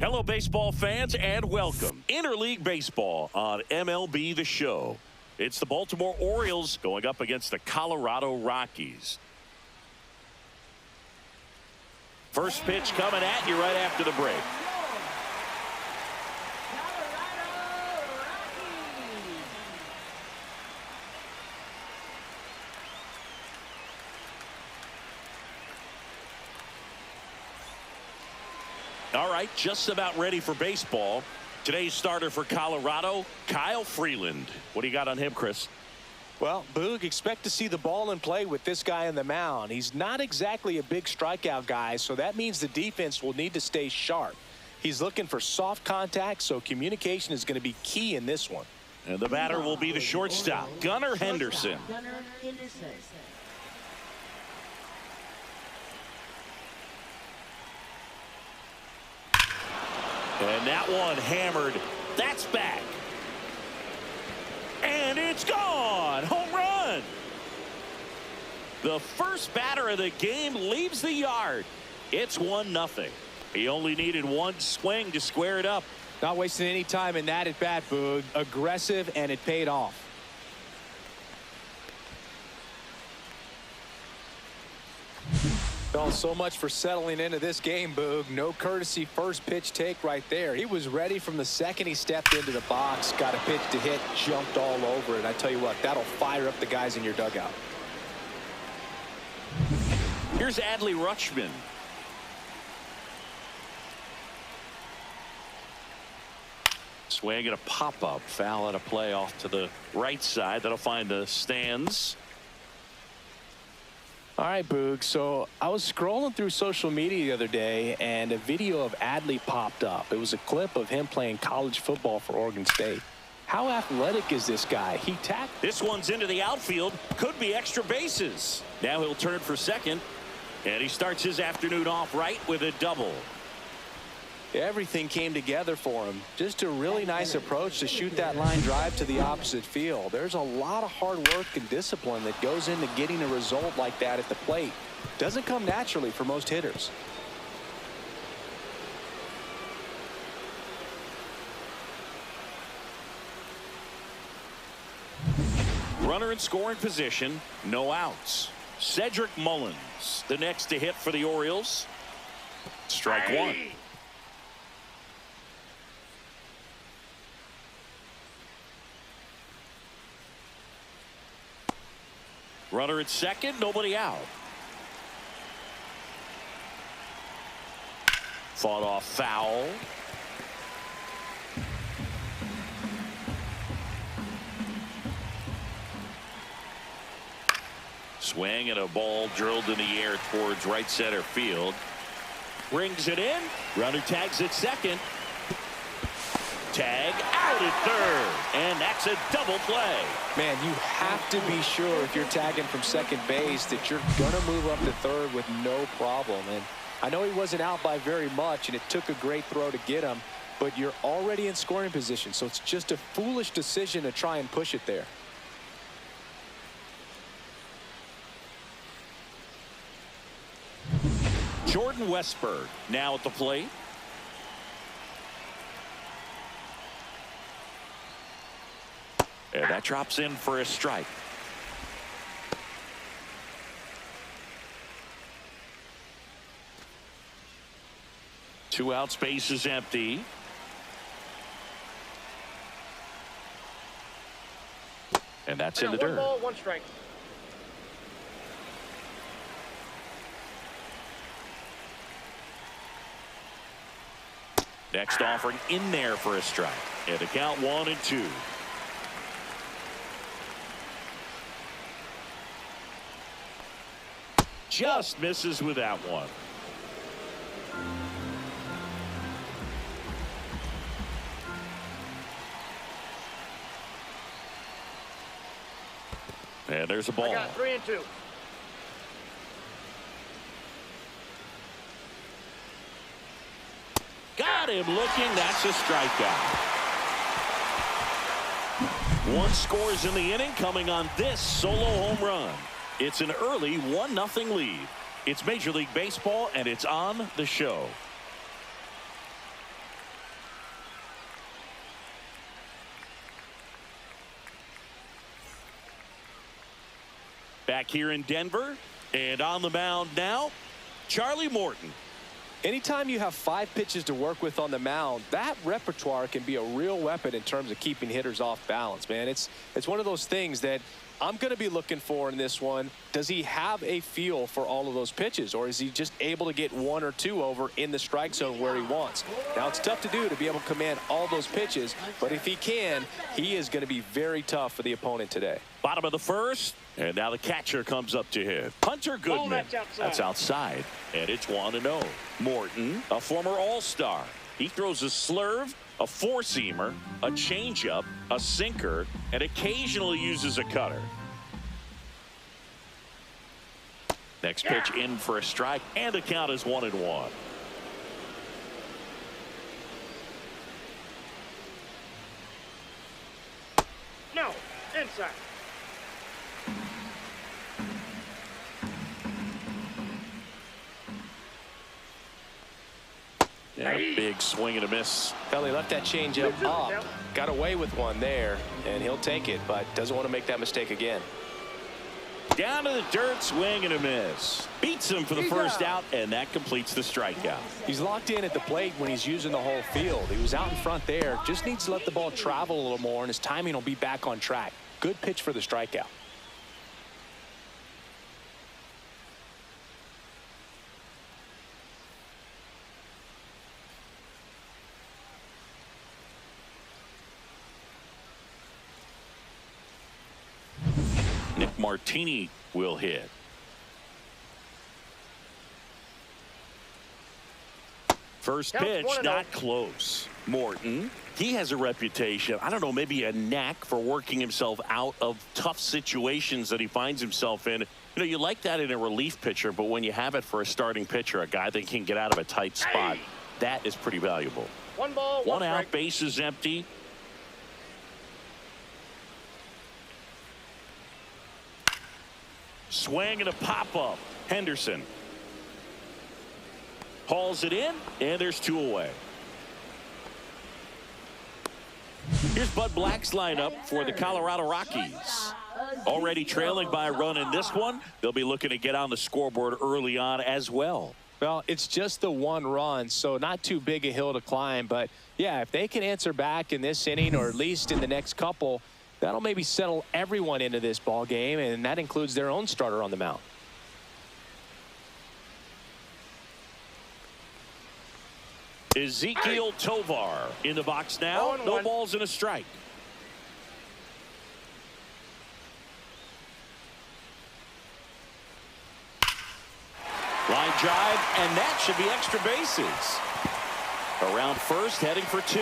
Hello, baseball fans, and welcome. Interleague Baseball on MLB The Show. It's the Baltimore Orioles going up against the Colorado Rockies. First pitch coming at you right after the break. All right, just about ready for baseball. Today's starter for Colorado, Kyle Freeland. What do you got on him, Chris? Well, Boog, expect to see the ball in play with this guy on the mound. He's not exactly a big strikeout guy, so that means the defense will need to stay sharp. He's looking for soft contact, so communication is going to be key in this one. And the batter will be the shortstop, Gunnar Henderson. And that one hammered. That's back. And it's gone. Home run. The first batter of the game leaves the yard. It's 1-0. He only needed one swing to square it up. Not wasting any time in that at bat, Boog. Aggressive, and it paid off. Well, so much for settling into this game, Boog. No courtesy first pitch take right there. He was ready from the second he stepped into the box, got a pitch to hit, jumped all over it. I tell you what, that'll fire up the guys in your dugout. Here's Adley Rutschman. Swing and a pop-up. Foul at a play off to the right side. That'll find the stands. All right, Boog, so I was scrolling through social media the other day, and a video of Adley popped up. It was a clip of him playing college football for Oregon State. How athletic is this guy? He tacked. This one's into the outfield. Could be extra bases. Now he'll turn for second, and he starts his afternoon off right with a double. Everything came together for him. Just a really nice approach to shoot that line drive to the opposite field. There's a lot of hard work and discipline that goes into getting a result like that at the plate. Doesn't come naturally for most hitters. Runner in scoring position, no outs. Cedric Mullins, the next to hit for the Orioles. Strike one. Runner at second, nobody out. Fought off foul. Swing and a ball drilled in the air towards right center field. Brings it in. Runner tags at second. Tag out at third, and that's a double play. Man, you have to be sure if you're tagging from second base that you're gonna move up to third with no problem. And I know he wasn't out by very much, and it took a great throw to get him, but you're already in scoring position, so it's just a foolish decision to try and push it there. Jordan Westberg now at the plate. And that drops in for a strike. Two outs, base is empty. And that's in the dirt. 1 ball, 1 strike. Next offering in there for a strike. And the count 1-2. Just misses with that one. And there's a ball. I got 3-2. Got him looking. That's a strikeout. One scores in the inning, coming on this solo home run. It's an early 1-0 lead. It's Major League Baseball, and it's on the show. Back here in Denver, and on the mound now, Charlie Morton. Anytime you have 5 pitches to work with on the mound, that repertoire can be a real weapon in terms of keeping hitters off balance, man. It's one of those things that I'm going to be looking for in this one. Does he have a feel for all of those pitches, or is he just able to get 1 or 2 over in the strike zone where he wants? Now, it's tough to do to be able to command all those pitches, but if he can, he is going to be very tough for the opponent today. Bottom of the first, and now the catcher comes up to hit. Hunter Goodman. That's outside, and it's 1-0. Morton, a former All-Star. He throws a slurve, a four-seamer, a changeup, a sinker, and occasionally uses a cutter. Next pitch in for a strike, and the count is 1-1. No, inside. Yeah, big swing and a miss. Well, he left that changeup up, got away with one there, and he'll take it, but doesn't want to make that mistake again. Down to the dirt, swing and a miss. Beats him for the first out, and that completes the strikeout. He's locked in at the plate when he's using the whole field. He was out in front there, just needs to let the ball travel a little more, and his timing will be back on track. Good pitch for the strikeout. Nick Martini will hit. First pitch, not close. Morton, he has a reputation, I don't know, maybe a knack for working himself out of tough situations that he finds himself in. You know, you like that in a relief pitcher, but when you have it for a starting pitcher, a guy that can get out of a tight spot, that is pretty valuable. 1 ball, 1 1 out, strike. bases empty. Swing and a pop-up. Henderson hauls it in, and there's 2 away. Here's Bud Black's lineup for the Colorado Rockies. Already trailing by a run in this one. They'll be looking to get on the scoreboard early on as well. Well, it's just the 1 run, so not too big a hill to climb. But, yeah, if they can answer back in this inning or at least in the next couple, that'll maybe settle everyone into this ball game, and that includes their own starter on the mound. Ezekiel Tovar in the box now. No balls and a strike. Line drive, and that should be extra bases. Around first, heading for 2.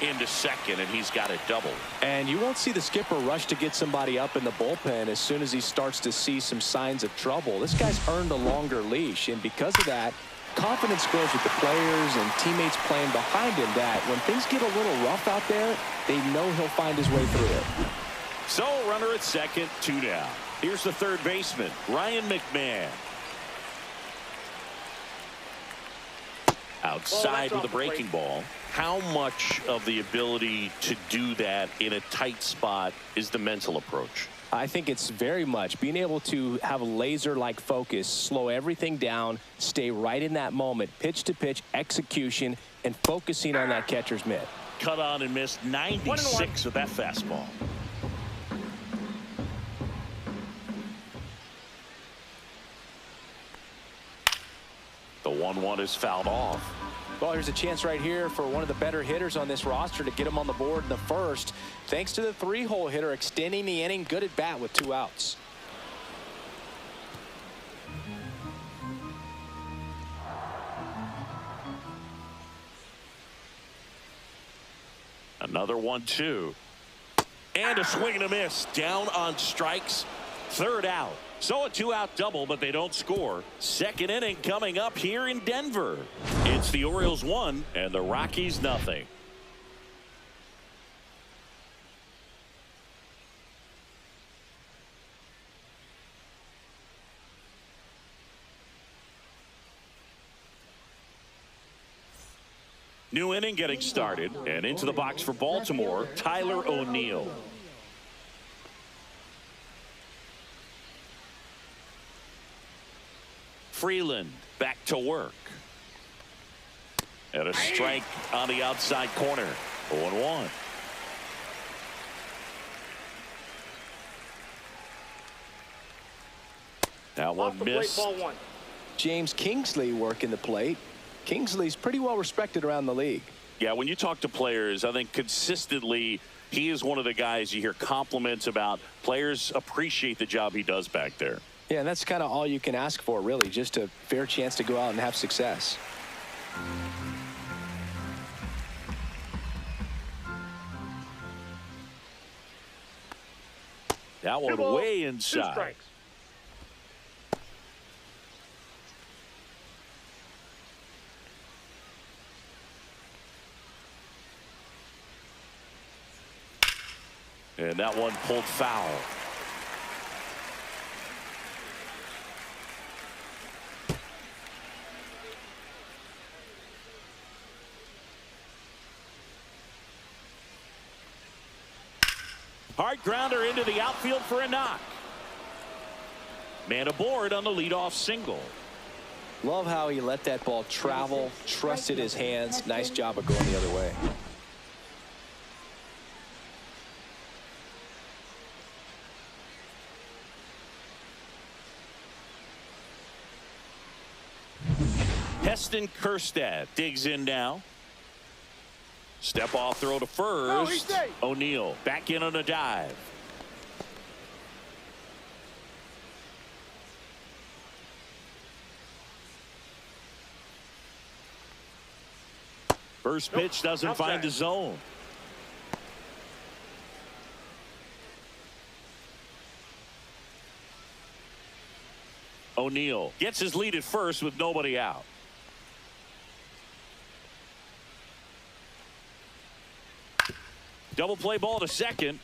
Into second, and he's got a double. And you won't see the skipper rush to get somebody up in the bullpen as soon as he starts to see some signs of trouble. This guy's earned a longer leash, and because of that, confidence grows with the players and teammates playing behind him, that when things get a little rough out there, they know he'll find his way through it. So, runner at second, 2 down. Here's the third baseman, Ryan McMahon. Outside with a breaking ball. How much of the ability to do that in a tight spot is the mental approach? I think it's very much being able to have a laser-like focus, slow everything down, stay right in that moment, pitch to pitch execution, and focusing on that catcher's mitt. Cut on and missed 96 with that fastball. The 1-1 is fouled off. Well, here's a chance right here for one of the better hitters on this roster to get him on the board in the first. Thanks to the 3-hole hitter extending the inning. Good at bat with 2 outs. Another 1-2. And a swing and a miss. Down on strikes. Third out. So a 2-out double, but they don't score. Second inning coming up here in Denver. It's the Orioles 1 and the Rockies nothing. New inning getting started, and into the box for Baltimore, Tyler O'Neill. Freeland back to work. And a strike on the outside corner. 0-1. That one missed. Ball one. James Kingsley working the plate. Kingsley's pretty well respected around the league. Yeah, when you talk to players, I think consistently he is one of the guys you hear compliments about. Players appreciate the job he does back there. Yeah, and that's kind of all you can ask for, really, just a fair chance to go out and have success. That one way inside. 2 strikes. And that one pulled foul. Hard grounder into the outfield for a knock. Man aboard on the leadoff single. Love how he let that ball travel, trusted his hands. Nice job of going the other way. Heston Kjerstad digs in now. Step off throw to first. O'Neill back in on a dive. First pitch doesn't find the zone. O'Neill gets his lead at first with nobody out. Double play ball to second.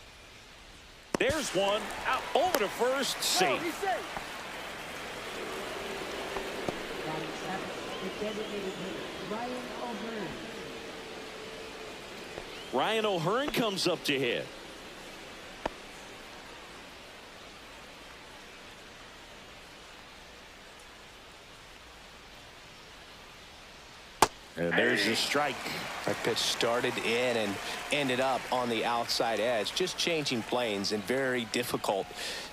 There's one out over to first. Safe. Ryan O'Hearn comes up to hit. And there's the strike. That pitch started in and ended up on the outside edge. Just changing planes and very difficult,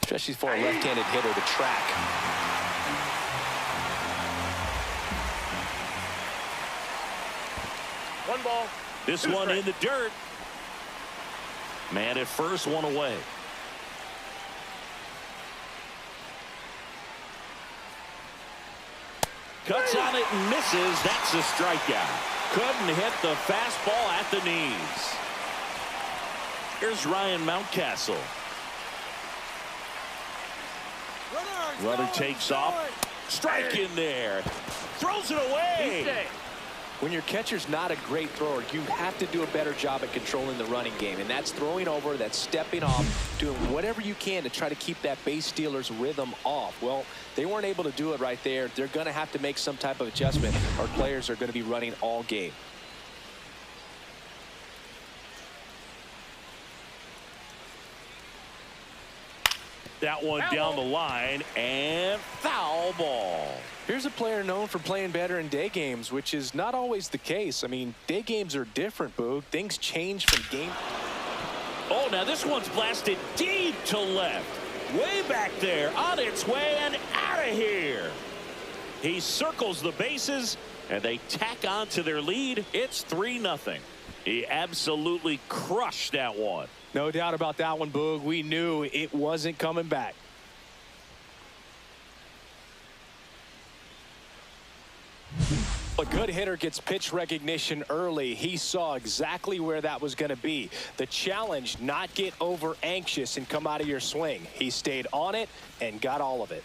especially for a left-handed hitter to track. One ball. This one in the dirt. Man at first, one away. Cuts on it and misses. That's a strikeout. Couldn't hit the fastball at the knees. Here's Ryan Mountcastle. Runner takes off. Strike in there. Throws it away. When your catcher's not a great thrower, you have to do a better job at controlling the running game. And that's throwing over, that's stepping off, doing whatever you can to try to keep that base stealer's rhythm off. Well, they weren't able to do it right there. They're going to have to make some type of adjustment. Our players are going to be running all game. That one down the line and foul ball. Here's a player known for playing better in day games, which is not always the case. I mean, day games are different, Boog. Things change from game. Oh, now this one's blasted deep to left. Way back there, on its way and out of here. He circles the bases, and they tack on to their lead. It's 3-0. He absolutely crushed that one. No doubt about that one, Boog. We knew it wasn't coming back. A good hitter gets pitch recognition early. He saw exactly where that was going to be. The challenge, not get over anxious and come out of your swing. He stayed on it and got all of it.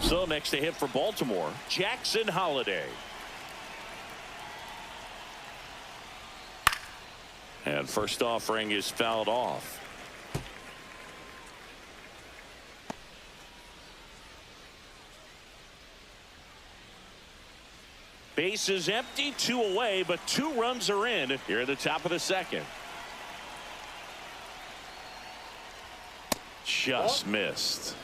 So next to hit for Baltimore, Jackson Holliday. And first offering is fouled off. Base is empty, 2 away, but 2 runs are in here at the top of the second. Just missed.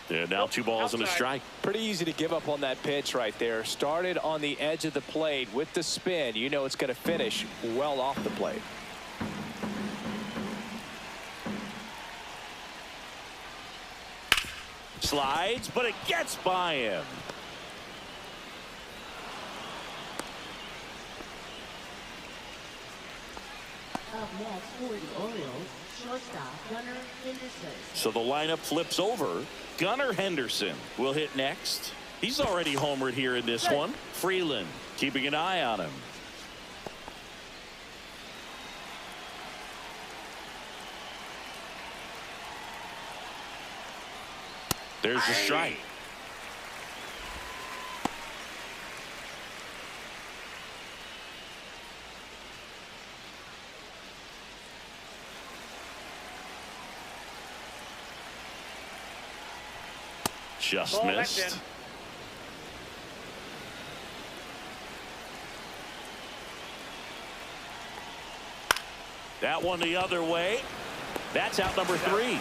And now 2 balls and a strike. Pretty easy to give up on that pitch right there. Started on the edge of the plate with the spin. You know it's going to finish well off the plate. Slides, but it gets by him. Up next for the Orioles, shortstop Gunnar Henderson. So the lineup flips over. Gunnar Henderson will hit next. He's already homered here in this one. Freeland keeping an eye on him. There's the strike. Just missed. That one the other way. That's out number 3.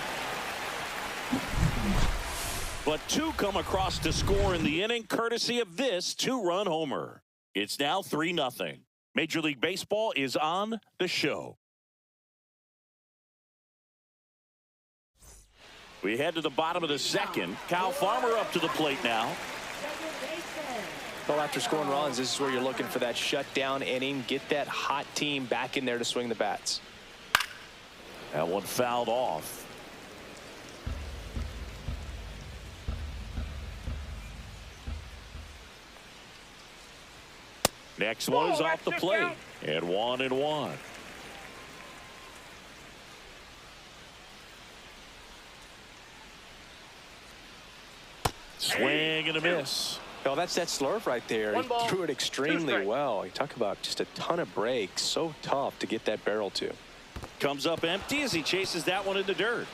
But 2 come across to score in the inning, courtesy of this 2-run homer. It's now 3-0. Major League Baseball is on the show. We head to the bottom of the second. Kyle Farmer up to the plate now. Well, after scoring runs, this is where you're looking for that shutdown inning. Get that hot team back in there to swing the bats. That one fouled off. Next one is off the plate. And 1-1. Swing and a miss. Well, that's that slurve right there. He threw it extremely well. You talk about just a ton of breaks. So tough to get that barrel to. Comes up empty as he chases that one in the dirt.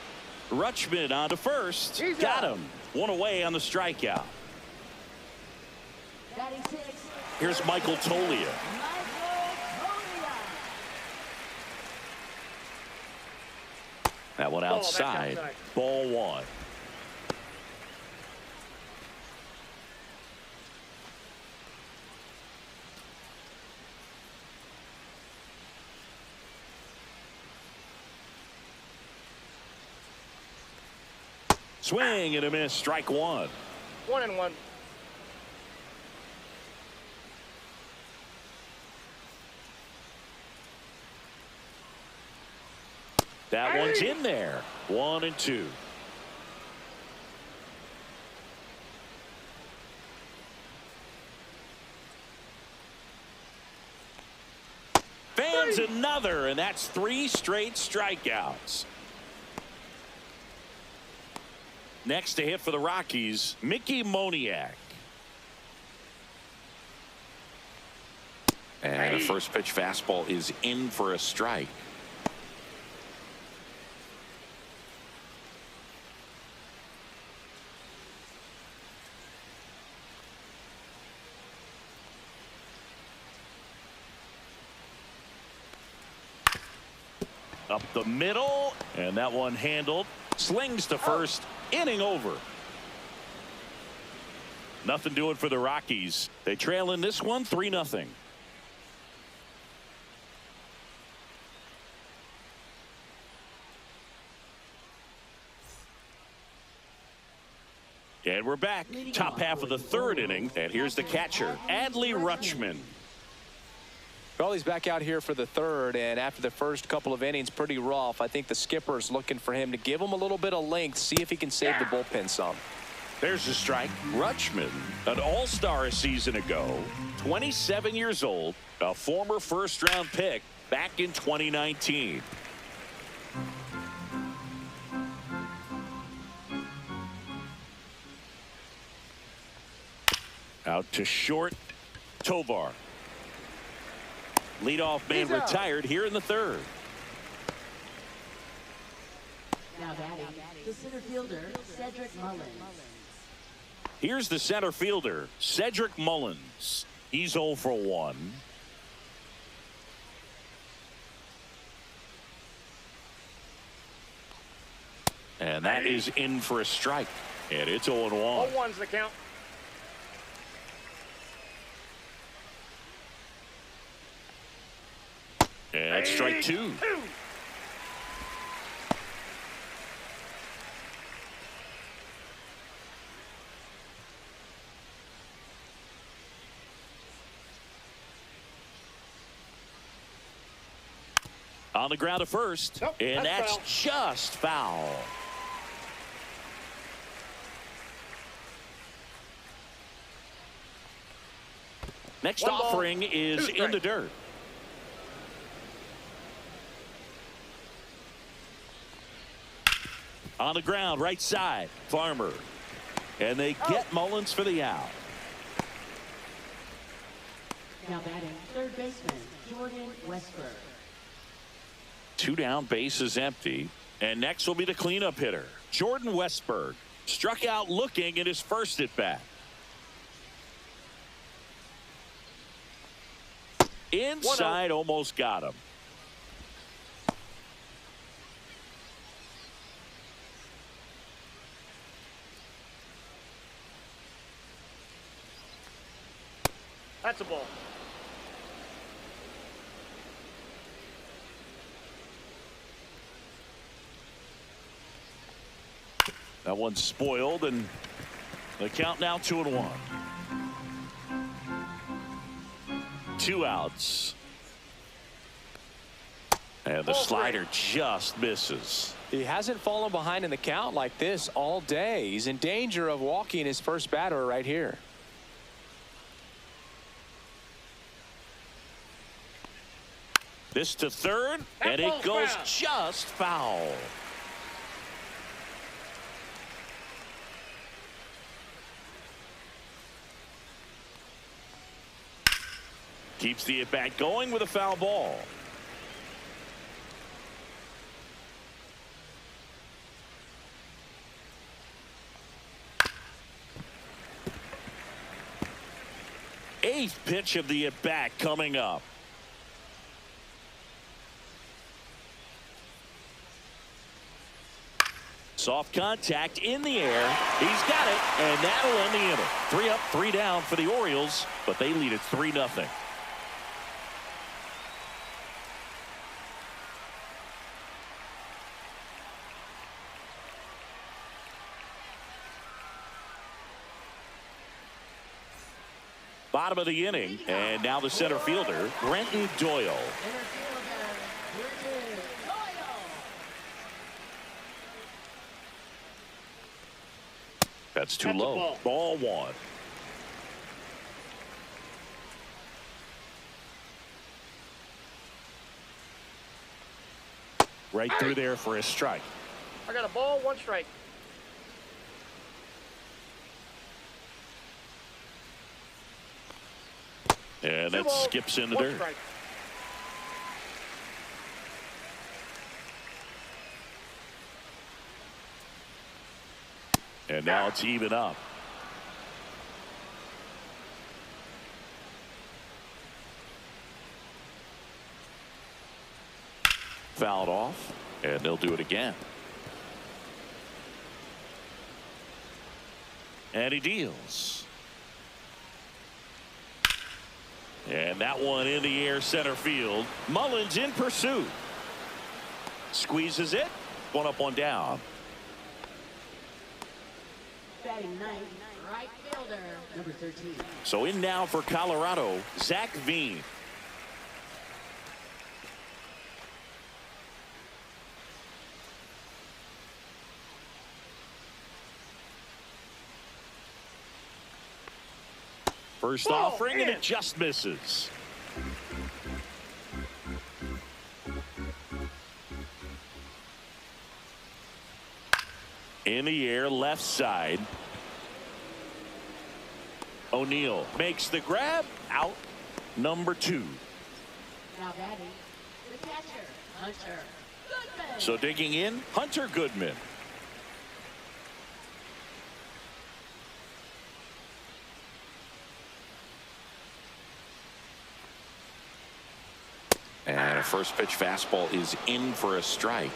Rutschman on to first. Got him. 1 away on the strikeout. Here's Michael Tolia. That one outside. Ball 1. Swing and a miss. Strike 1. 1-1. That one's in there. 1-2. Fans another, and that's 3 straight strikeouts. Next to hit for the Rockies, Mickey Moniak. And a first pitch fastball is in for a strike. Up the middle, and that one handled. Slings to first. Inning over. Nothing doing for the Rockies. They trail in this one 3-0. And we're back. Top half of the 3rd inning. And here's the catcher, Adley Rutschman. Well, he's back out here for the 3rd, and after the first couple of innings, pretty rough. I think the skipper's looking for him to give him a little bit of length, see if he can save the bullpen some. There's the strike. Rutschman, an all-star a season ago, 27 years old, a former first-round pick back in 2019. Out to short, Tovar. Leadoff man retired here in the 3rd. Now batting, the center fielder, Cedric Mullins. Here's the center fielder, Cedric Mullins. He's 0 for 1. And that is in for a strike. And it's 0 and 1. 0-1's the count. And strike 2. On the ground to first. Nope, and that's foul. just foul. Next One ball, offering is two in the strikes. dirt. On the ground, right side, Farmer. And they get Mullins for the out. Now batting third baseman, Jordan Westberg. 2 down, base is empty. And next will be the cleanup hitter, Jordan Westberg. Struck out looking at his first at bat. Inside, almost got him. That's a ball. That one's spoiled, and the count now 2 and 1. 2 outs. And the slider just misses. He hasn't fallen behind in the count like this all day. He's in danger of walking his first batter right here. This to third, and it goes just foul. Keeps the at-bat going with a foul ball. Eighth pitch of the at-bat coming up. Soft contact in the air. He's got it, and that'll end the inning. 3 up, 3 down for the Orioles, but they lead at 3-0. Bottom of the inning, and now the center fielder, Brenton Doyle. That's too low. Ball 1. Right through there for a strike. I got a ball, 1 strike. And that skips in the dirt. Strike. And now it's even up. Fouled off, and they'll do it again. And he deals. And that one in the air center field. Mullins in pursuit. Squeezes it. 1 up, 1 down. Batting ninth, right fielder, number 13. So in now for Colorado, Zach Veen. First offering, and it just misses. In the air, left side. O'Neill makes the grab. Out number 2. Now batting, the catcher, Hunter Goodman. So digging in, Hunter Goodman. first pitch fastball is in for a strike.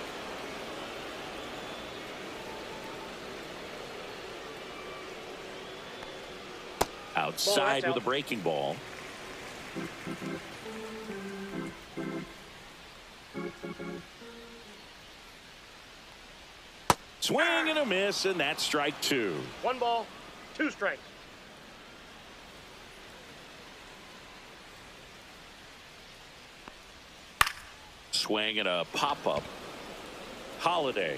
Outside with a breaking ball. Swing and a miss, and that's strike two. 1 ball, 2 strikes. Swing and a pop-up. Holiday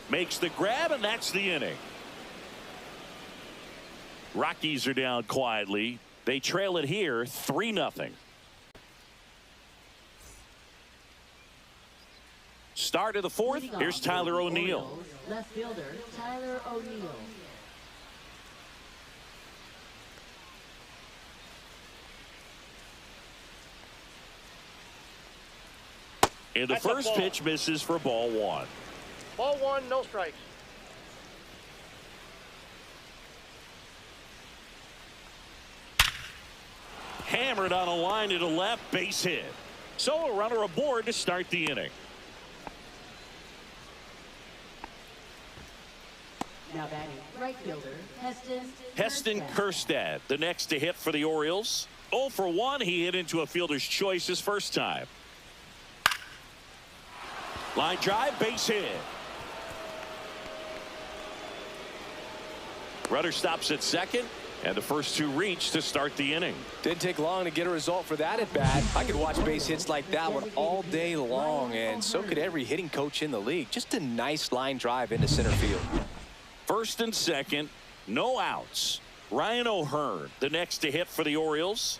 makes the grab, and that's the inning. Rockies are down quietly. They trail it here 3-0. Start of the fourth. Here's Tyler O'Neill. Left fielder Tyler O'Neill. And the first pitch misses for ball 1. Ball 1, no strikes. Hammered on a line to the left, base hit. So a runner aboard to start the inning. Now batting right fielder Heston Kjerstad, the next to hit for the Orioles. 0 for 1. He hit into a fielder's choice his first time. Line drive, base hit. Runner stops at second, and the first 2 reach to start the inning. Didn't take long to get a result for that at bat. I could watch base hits like that one all day long, and so could every hitting coach in the league. Just a nice line drive into center field. First and second, no outs. Ryan O'Hearn, the next to hit for the Orioles.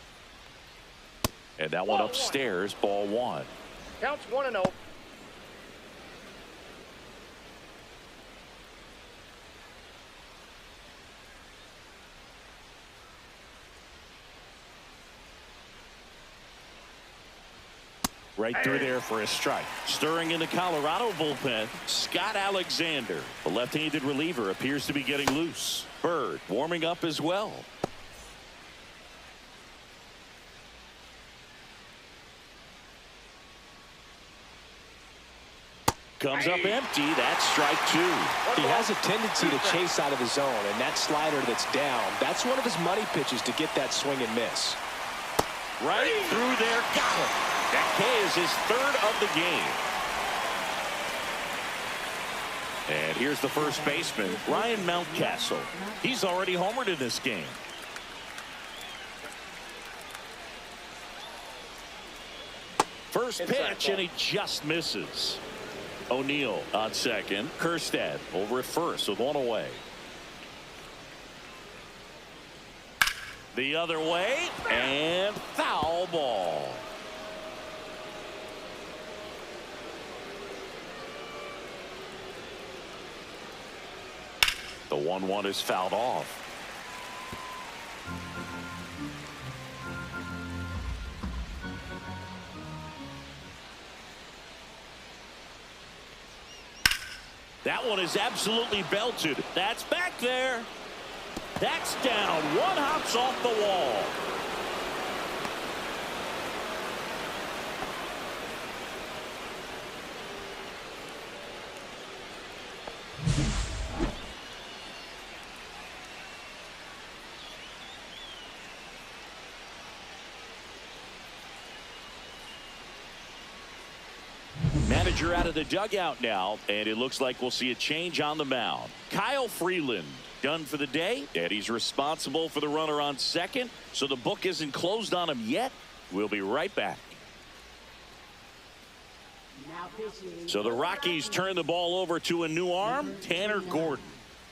And that one upstairs, ball 1. Counts 1-0. Right through there for a strike. Stirring in the Colorado bullpen, Scott Alexander. The left-handed reliever appears to be getting loose. Bird warming up as well. Comes up empty. That's strike 2. He has a tendency to chase out of the zone, and that slider that's down, that's one of his money pitches to get that swing and miss. Right through there. Got him. That K is his 3rd of the game. And here's the first baseman, Ryan Mountcastle. He's already homered in this game. First pitch, and he just misses. O'Neill on second. Kjerstad over at first with 1 away. The other way, and foul ball. The 1-1 is fouled off. That one is absolutely belted. That's back there. That's down. One hops off the wall. Manager out of the dugout now, and it looks like we'll see a change on the mound. Kyle Freeland done for the day, and he's responsible for the runner on second, so the book isn't closed on him yet. We'll be right back. So the Rockies turn the ball over to a new arm, Tanner Gordon.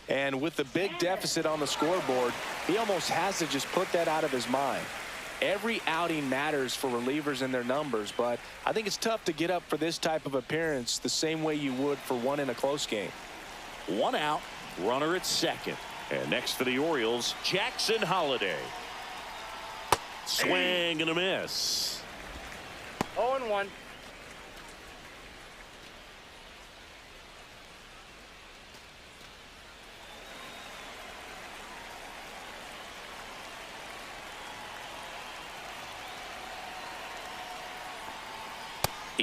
And with the big deficit on the scoreboard, he almost has to just put that out of his mind. Every outing matters for relievers and their numbers, but I think it's tough to get up for this type of appearance the same way you would for one in a close game. 1 out, runner at second. And next for the Orioles, Jackson Holiday. Swing and a miss. 0-1.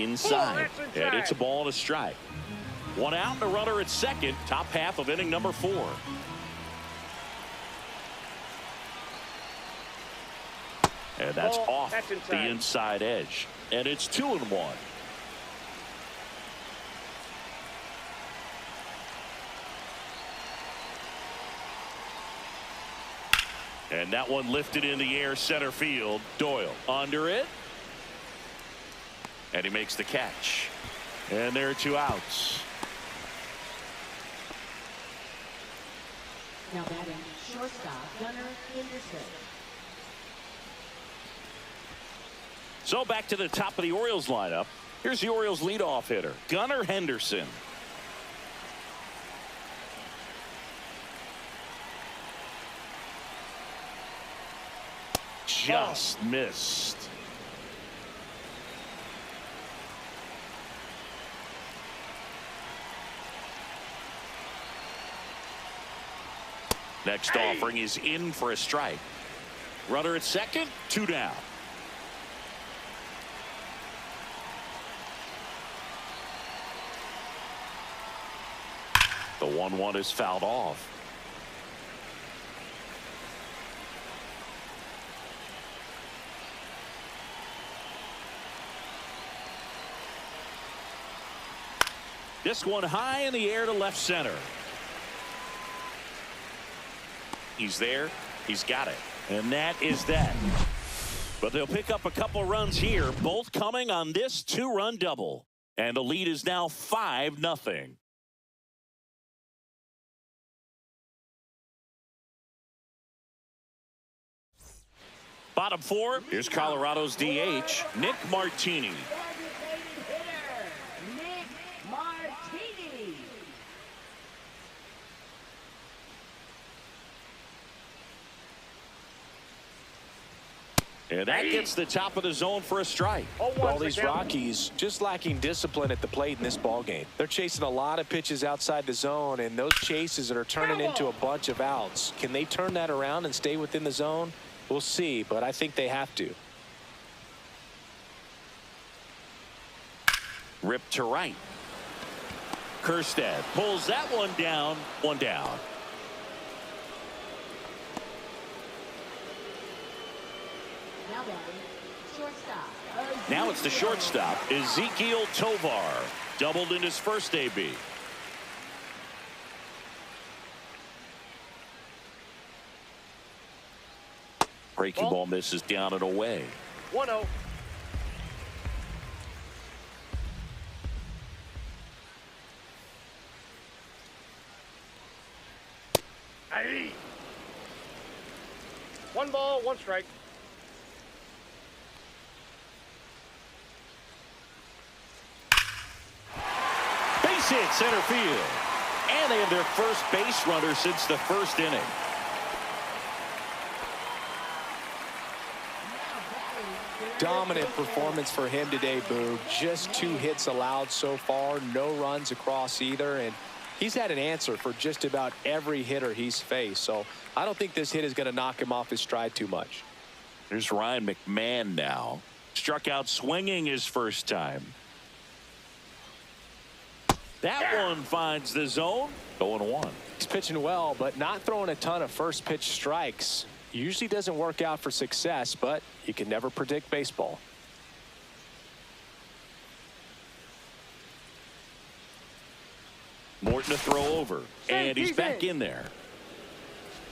inside. that's inside. And it's a ball and a strike. One out and a runner at second. Top half of inning number 4. And that's off the inside edge. And it's 2-1. And that one lifted in the air center field. Doyle under it. And he makes the catch. And there are 2 outs. Now batting shortstop Gunnar Henderson. So back to the top of the Orioles lineup. Here's the Orioles leadoff hitter, Gunnar Henderson. Just missed. Next offering is in for a strike. Runner at second, 2 down. The 1-1 is fouled off. This one high in the air to left center. He's there. He's got it. And that is that. But they'll pick up a couple runs here, both coming on this 2-run double. And the lead is now 5-0. Bottom 4, here's Colorado's DH, Nick Martini. And that gets the top of the zone for a strike. Well, these Rockies just lacking discipline at the plate in this ball game. They're chasing a lot of pitches outside the zone, and those chases are turning into a bunch of outs. Can they turn that around and stay within the zone? We'll see, but I think they have to. Rip to right. Kjerstad pulls that one down. 1 down. Now it's the shortstop, Ezekiel Tovar. Doubled in his first AB. Breaking ball misses down and away. 1-0. Aye. 1 ball, 1 strike. Base hit center field. And they have their first base runner since the first inning. Dominant performance for him today, Boo. Just 2 hits allowed so far, no runs across either, and he's had an answer for just about every hitter he's faced. So I don't think this hit is going to knock him off his stride too much. There's Ryan McMahon now. Struck out swinging his first time. That one finds the zone. 0-1. He's pitching well, but not throwing a ton of first pitch strikes. Usually doesn't work out for success, but you can never predict baseball. Morton to throw over, and he's back in there.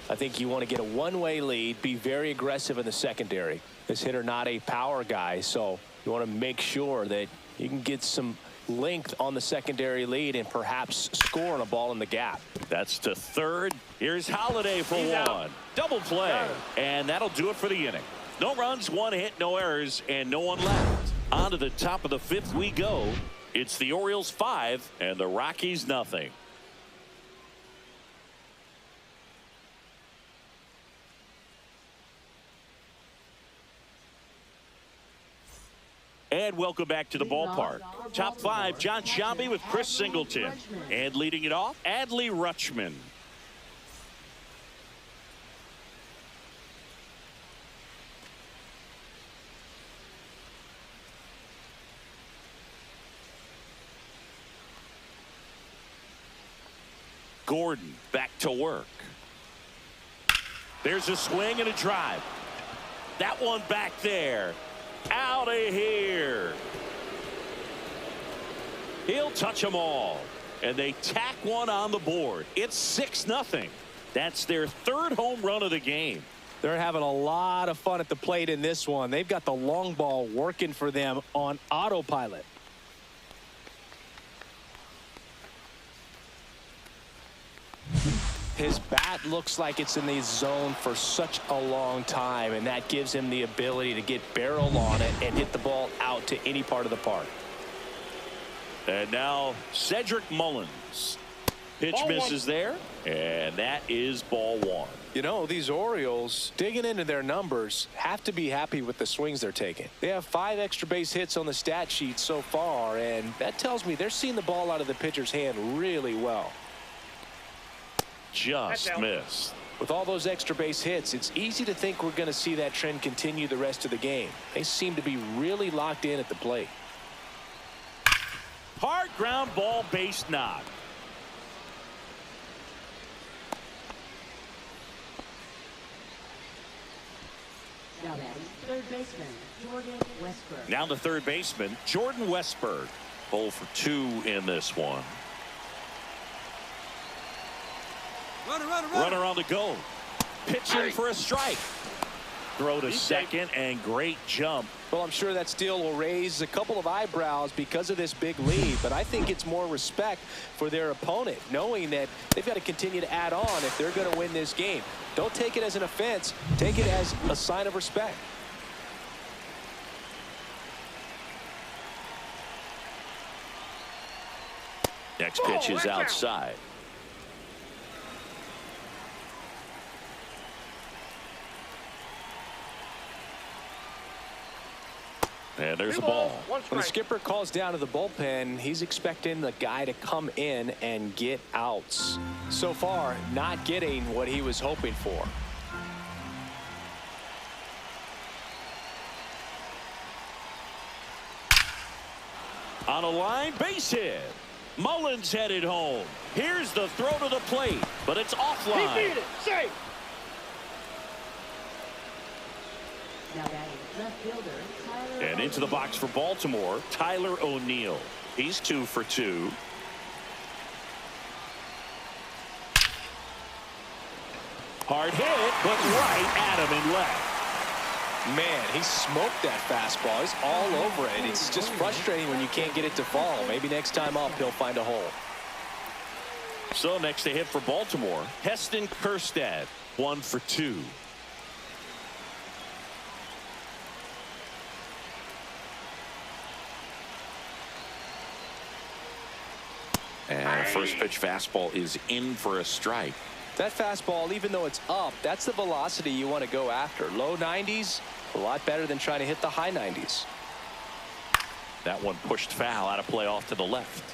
I think you want to get a one-way lead, be very aggressive in the secondary. This hitter not a power guy, so you want to make sure that you can get some length on the secondary lead and perhaps score on a ball in the gap. That's to third. Here's Holiday for 1. Double play, and that'll do it for the inning. No runs, 1 hit, no errors, and no one left. On to the top of the 5th we go. It's the Orioles 5 and the Rockies nothing. And welcome back to the ballpark. Top 5, John Sciambi with Chris Singleton. And leading it off, Adley Rutschman. Gordon back to work. There's a swing and a drive. That one back there. Out of here. He'll touch them all. And they tack one on the board. It's 6-0. That's their third home run of the game. They're having a lot of fun at the plate in this one. They've got the long ball working for them on autopilot. His bat looks like it's in the zone for such a long time, and that gives him the ability to get barrel on it and hit the ball out to any part of the park. And now Cedric Mullins. Pitch Ball misses one. there, and that is ball one. You know, these Orioles, digging into their numbers, have to be happy with the swings they're taking. They have 5 extra base hits on the stat sheet so far, and that tells me they're seeing the ball out of the pitcher's hand really well. Just missed. With all those extra base hits, it's easy to think we're going to see that trend continue the rest of the game. They seem to be really locked in at the plate. Hard ground ball, base knock. Now batting third baseman, Jordan Westberg. Now the third baseman, Jordan Westberg. 0 for 2 in this one. Runner on the go. Pitching for a strike. Throw to second and great jump. Well, I'm sure that steal will raise a couple of eyebrows because of this big lead, but I think it's more respect for their opponent, knowing that they've got to continue to add on if they're going to win this game. Don't take it as an offense. Take it as a sign of respect. Next pitch is outside. And there's a ball. When the skipper calls down to the bullpen, he's expecting the guy to come in and get outs. So far, not getting what he was hoping for. On a line, base hit. Mullins headed home. Here's the throw to the plate, but it's offline. He beat it. Safe. Now batting left fielder, Tyler. And into the box for Baltimore, Tyler O'Neill. He's 2 for 2. Hard hit, but right at him and left. Man, he smoked that fastball. He's all over it. It's just frustrating when you can't get it to fall. Maybe next time up, he'll find a hole. So next to hit for Baltimore, Heston Kjerstad, 1 for 2. And first pitch fastball is in for a strike. That fastball, even though it's up, that's the velocity you want to go after. Low 90s, a lot better than trying to hit the high 90s. That one pushed foul, out of play off to the left.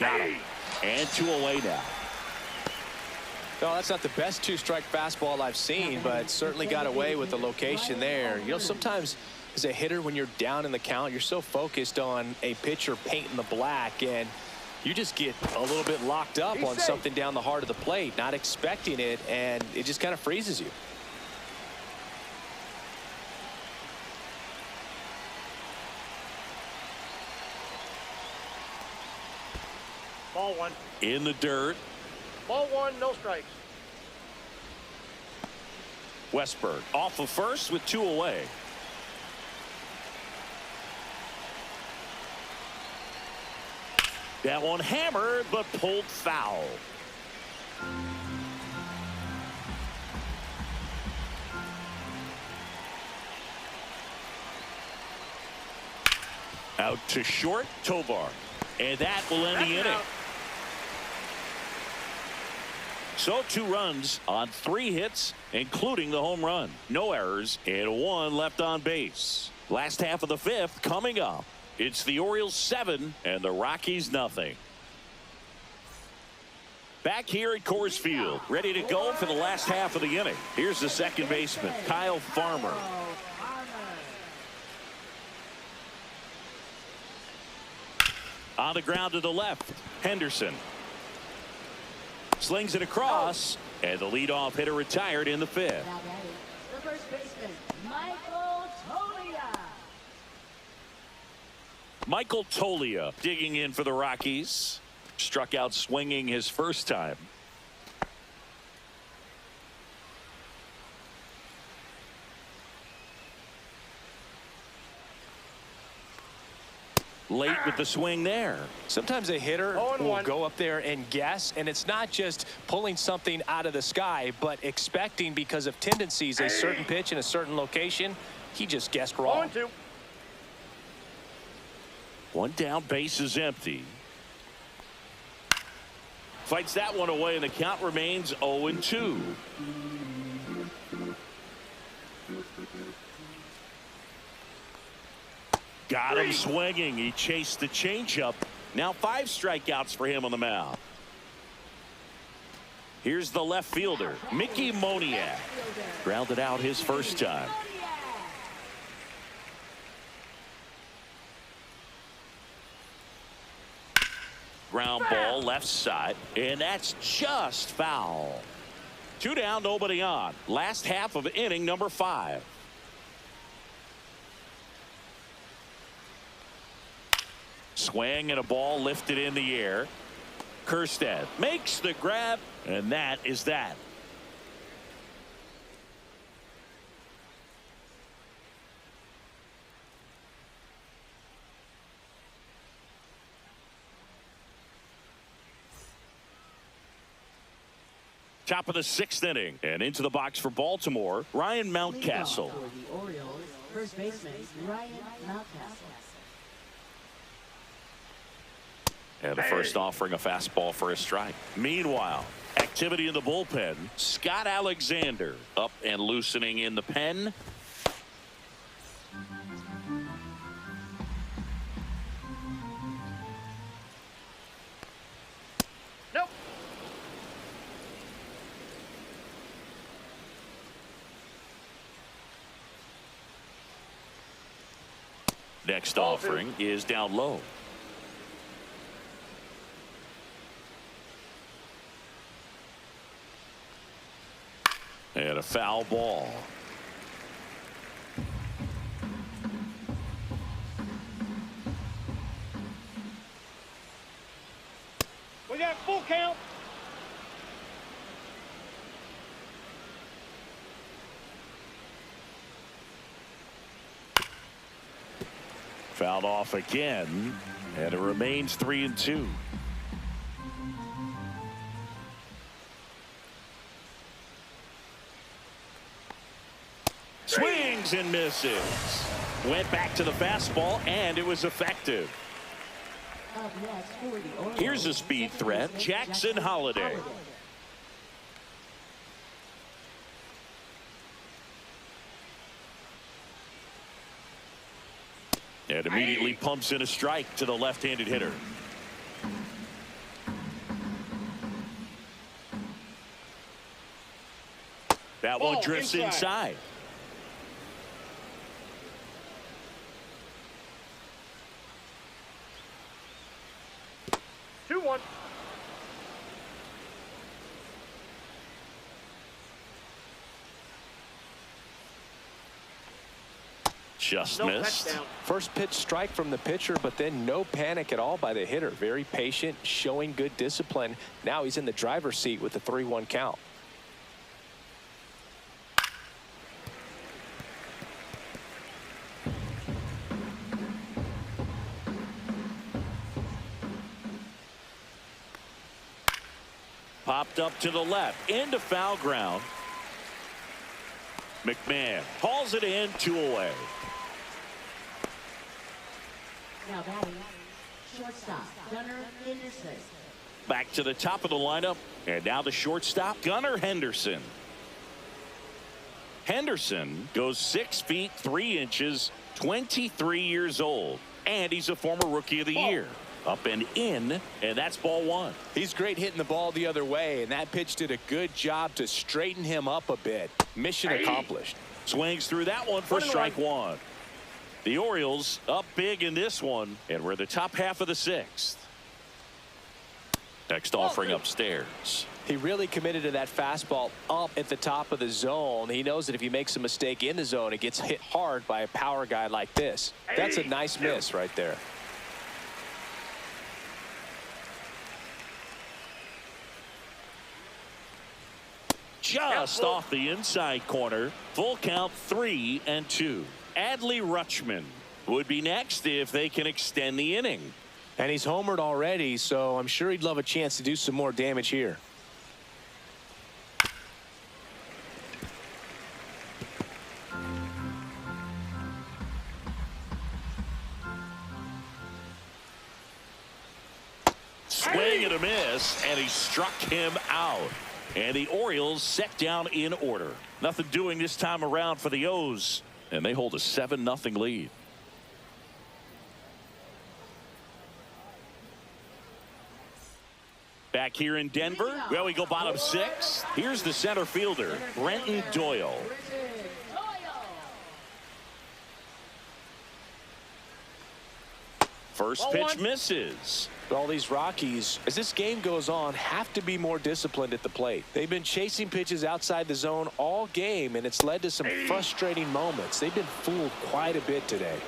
Got him. And 2 away now. No, that's not the best 2-strike fastball I've seen, but certainly got away with the location there. You know, sometimes as a hitter, when you're down in the count, you're so focused on a pitcher painting the black, and you just get a little bit locked up on something down the heart of the plate, not expecting it, and it just kind of freezes you. Ball one. In the dirt. Ball one, no strikes. Westberg off of first with 2 away. That one hammered but pulled foul. Out to short, Tovar. And that will end the inning. Out. So 2 runs on 3 hits, including the home run. No errors and 1 left on base. Last half of the 5th coming up. It's the Orioles 7 and the Rockies nothing. Back here at Coors Field, ready to go for the last half of the inning. Here's the second baseman, Kyle Farmer. On the ground to the left, Henderson slings it across, and the leadoff hitter retired in the fifth. Now batting, the first baseman, Michael Tolia. Michael Tolia digging in for the Rockies. Struck out swinging his first time. Late with the swing there. Sometimes a hitter will go up there and guess, and it's not just pulling something out of the sky, but expecting because of tendencies a certain pitch in a certain location. He just guessed wrong. 0-2. One down, base is empty. Fights that one away, and the count remains 0-2. Got him swinging. He chased the changeup. Now 5 strikeouts for him on the mound. Here's the left fielder, Mickey Moniak. Grounded out his first time. Ground ball left side, and that's just foul. 2 down, nobody on. Last half of inning number 5. Swing and a ball lifted in the air. Kerstead makes the grab, and that is that. Top of the 6th inning, and into the box for Baltimore, Ryan Mountcastle. For the Orioles, first baseman, Ryan Mountcastle. And the first offering a fastball for a strike. Meanwhile, activity in the bullpen. Scott Alexander up and loosening in the pen. Nope. Next offering is down low. And a foul ball. We got full count. Fouled off again, and it remains 3-2. Swings and misses. Went back to the fastball, and it was effective. Up next for the Orioles, Here's a speed threat, Jackson Holliday. And immediately pumps in a strike to the left-handed hitter. That one drifts inside. Two-one. Just No missed. touchdown. First pitch strike from the pitcher, but then no panic at all by the hitter. Very patient, showing good discipline. Now he's in the driver's seat with the 3-1 count. Popped up to the left into foul ground. McMahon hauls it in, 2 away. now batting, shortstop, Gunnar Henderson. Back to the top of the lineup, and now the shortstop, Gunnar Henderson. Henderson goes 6 feet 3 inches, 23 years old, and he's a former Rookie of the Year. Up and in, and that's ball 1. He's great hitting the ball the other way, and that pitch did a good job to straighten him up a bit. Mission accomplished. Swings through that one for strike 1. The Orioles up big in this one, and we're the top half of the 6th. Next offering upstairs. He really committed to that fastball up at the top of the zone. He knows that if he makes a mistake in the zone, it gets hit hard by a power guy like this. That's a nice miss right there. Just off the inside corner. Full count 3-2. Adley Rutschman would be next if they can extend the inning. And he's homered already, so I'm sure he'd love a chance to do some more damage here. Swing and a miss, and he struck him out. And the Orioles set down in order. Nothing doing this time around for the O's, and they hold a 7-0 lead. Back here in Denver, well, we go bottom 6. Here's the center fielder, Brenton Doyle. First pitch misses. All these Rockies, as this game goes on, have to be more disciplined at the plate. They've been chasing pitches outside the zone all game, and it's led to some frustrating moments. They've been fooled quite a bit today.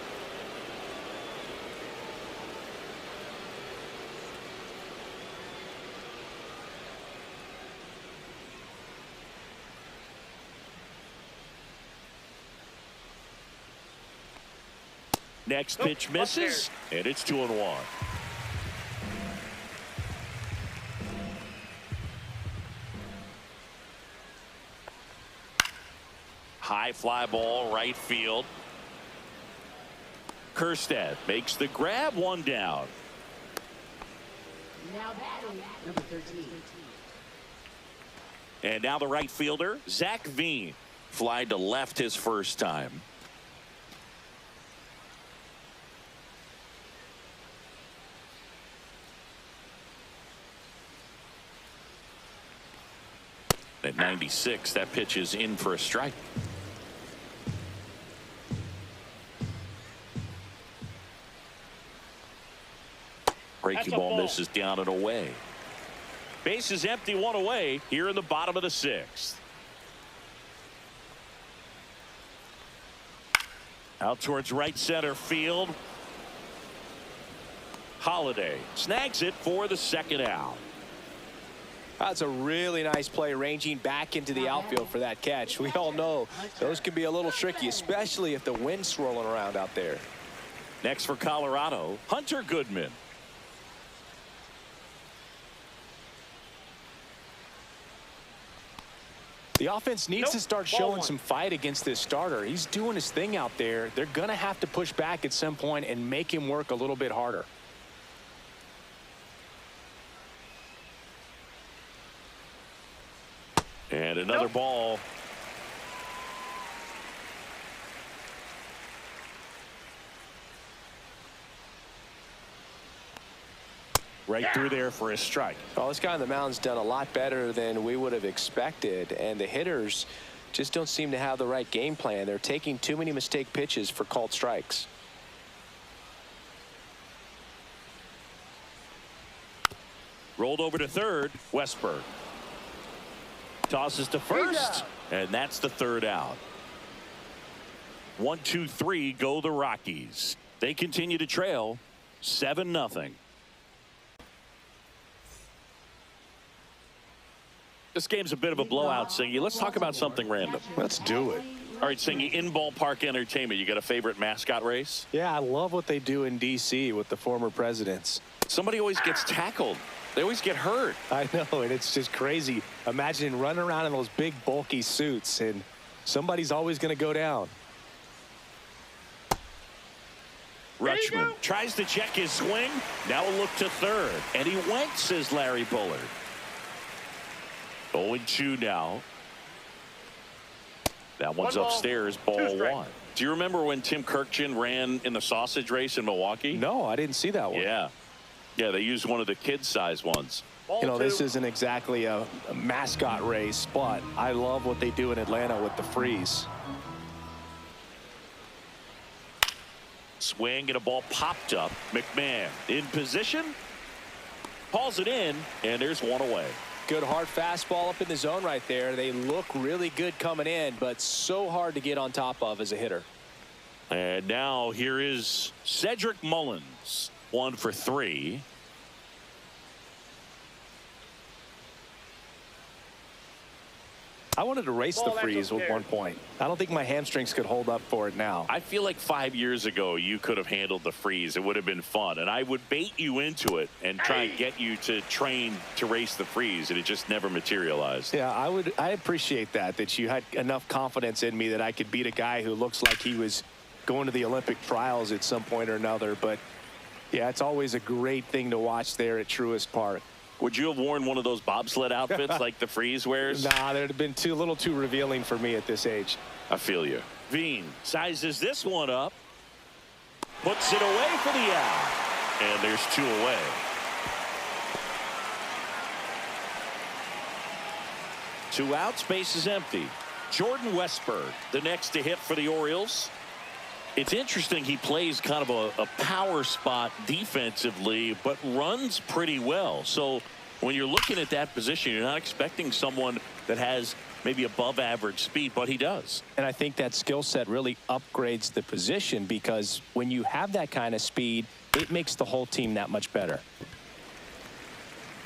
Next pitch misses, and it's 2-1. High fly ball, right field. Kerstead makes the grab, 1 down. Now batting, number 13. And now the right fielder, Zach Veen. Fly to left his first time. At 96, that pitch is in for a strike. Breaking ball misses down and away. Base is empty, 1 away here in the bottom of the 6th. Out towards right center field. Holiday snags it for the 2nd out. That's a really nice play, ranging back into the outfield for that catch. We all know those can be a little tricky, especially if the wind's swirling around out there. Next for Colorado, Hunter Goodman. The offense needs to start showing some fight against this starter. He's doing his thing out there. They're going to have to push back at some point and make him work a little bit harder. And another ball. Right through there for a strike. Well, this guy on the mound's done a lot better than we would have expected, and the hitters just don't seem to have the right game plan. They're taking too many mistake pitches for called strikes. Rolled over to third, Westberg. Tosses to first, and that's the 3rd out. 1, 2, 3 go the Rockies. They continue to trail 7-0. This game's a bit of a blowout, Singy. Let's talk about something random. Let's do it. All right, Singy, in ballpark entertainment, you got a favorite mascot race? Yeah, I love what they do in D.C. with the former presidents. Somebody always gets tackled. They always get hurt. I know, and it's just crazy. Imagine running around in those big, bulky suits, and somebody's always going to go down. Rutschman tries to check his swing. Now a look to third. And he went, says Larry Bullard. 0-2 now. That one's upstairs, ball 1. Do you remember when Tim Kirkjian ran in the sausage race in Milwaukee? No, I didn't see that one. Yeah. Yeah, they used one of the kid-size ones. You know, this isn't exactly a mascot race, but I love what they do in Atlanta with the freeze. Swing and a ball popped up. McMahon in position. Hauls it in, and there's one away. Good hard fastball up in the zone right there. They look really good coming in, but so hard to get on top of as a hitter. And now here is Cedric Mullins. 1 for 3. I wanted to race the freeze at one point. I don't think my hamstrings could hold up for it now. I feel like 5 years ago you could have handled the freeze. It would have been fun, and I would bait you into it and try and get you to train to race the freeze, and it just never materialized. Yeah, I appreciate that you had enough confidence in me that I could beat a guy who looks like he was going to the Olympic trials at some point or another. But yeah, it's always a great thing to watch there at Truist Park. Would you have worn one of those bobsled outfits like the freeze wears? Nah, they'd have been a little too revealing for me at this age. I feel you. Veen sizes this one up. Puts it away for the out. And there's 2 away. Two outs, base is empty. Jordan Westburg, the next to hit for the Orioles. It's interesting, he plays kind of a power spot defensively, but runs pretty well. So when you're looking at that position, you're not expecting someone that has maybe above average speed, but he does. And I think that skill set really upgrades the position, because when you have that kind of speed, it makes the whole team that much better.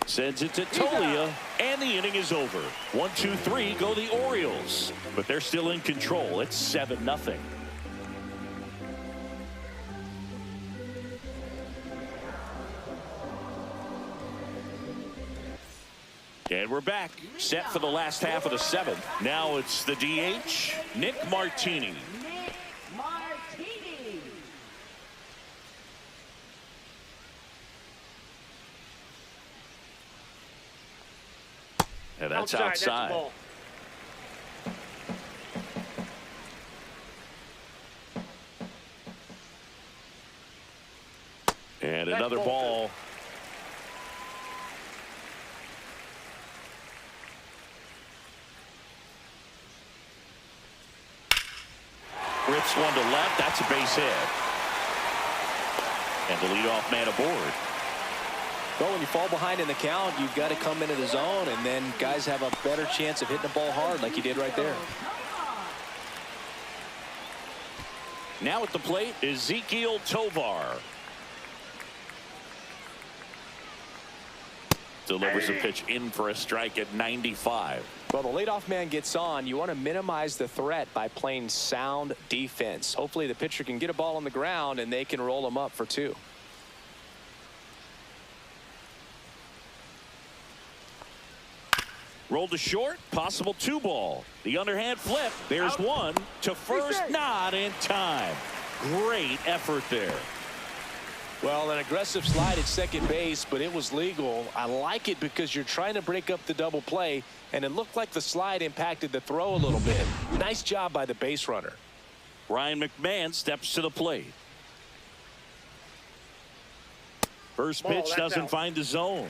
Sends it to Tolia, and the inning is over. 1, 2, 3 go the Orioles, but they're still in control. It's 7-0. And we're back, set for the last half of the 7th. Now it's the DH, Nick Martini. Nick Martini. And that's That's a outside. ball. And That's another ball ball. Rips one to left. That's a base hit. And the leadoff man aboard. But when you fall behind in the count, you've got to come into the zone, and then guys have a better chance of hitting the ball hard like you did right there. Now at the plate, Ezequiel Tovar. Delivers a pitch in for a strike at 95. Well, the leadoff man gets on. You want to minimize the threat by playing sound defense. Hopefully the pitcher can get a ball on the ground and they can roll him up for 2. Rolled to short, possible 2 ball. The underhand flip. There's one to first, not in time. Great effort there. Well, an aggressive slide at second base, but it was legal. I like it because you're trying to break up the double play, and it looked like the slide impacted the throw a little bit. Nice job by the base runner. Ryan McMahon steps to the plate. First pitch that's doesn't out. find the zone.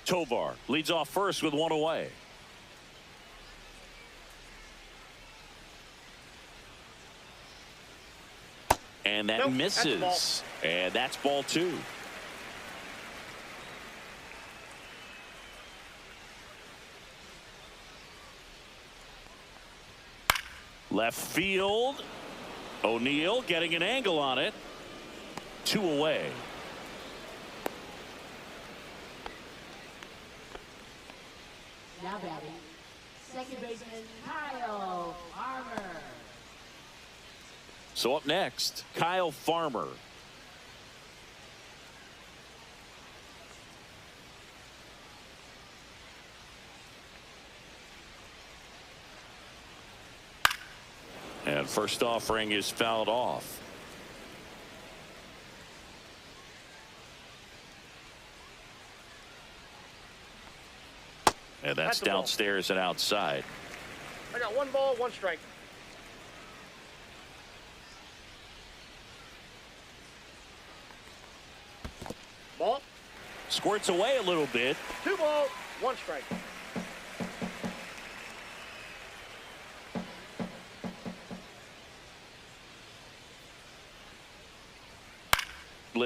Tovar leads off first with 1 away. And that Nope, misses. And that's ball 2. Left field. O'Neill getting an angle on it. 2 away. Now batting, second baseman Kyle Farmer. So up next, Kyle Farmer. And first offering is fouled off. And that's That's the ball. downstairs and outside. I got 1 ball, 1 strike. Ball. Squirts away a little bit. 2 ball, 1 strike.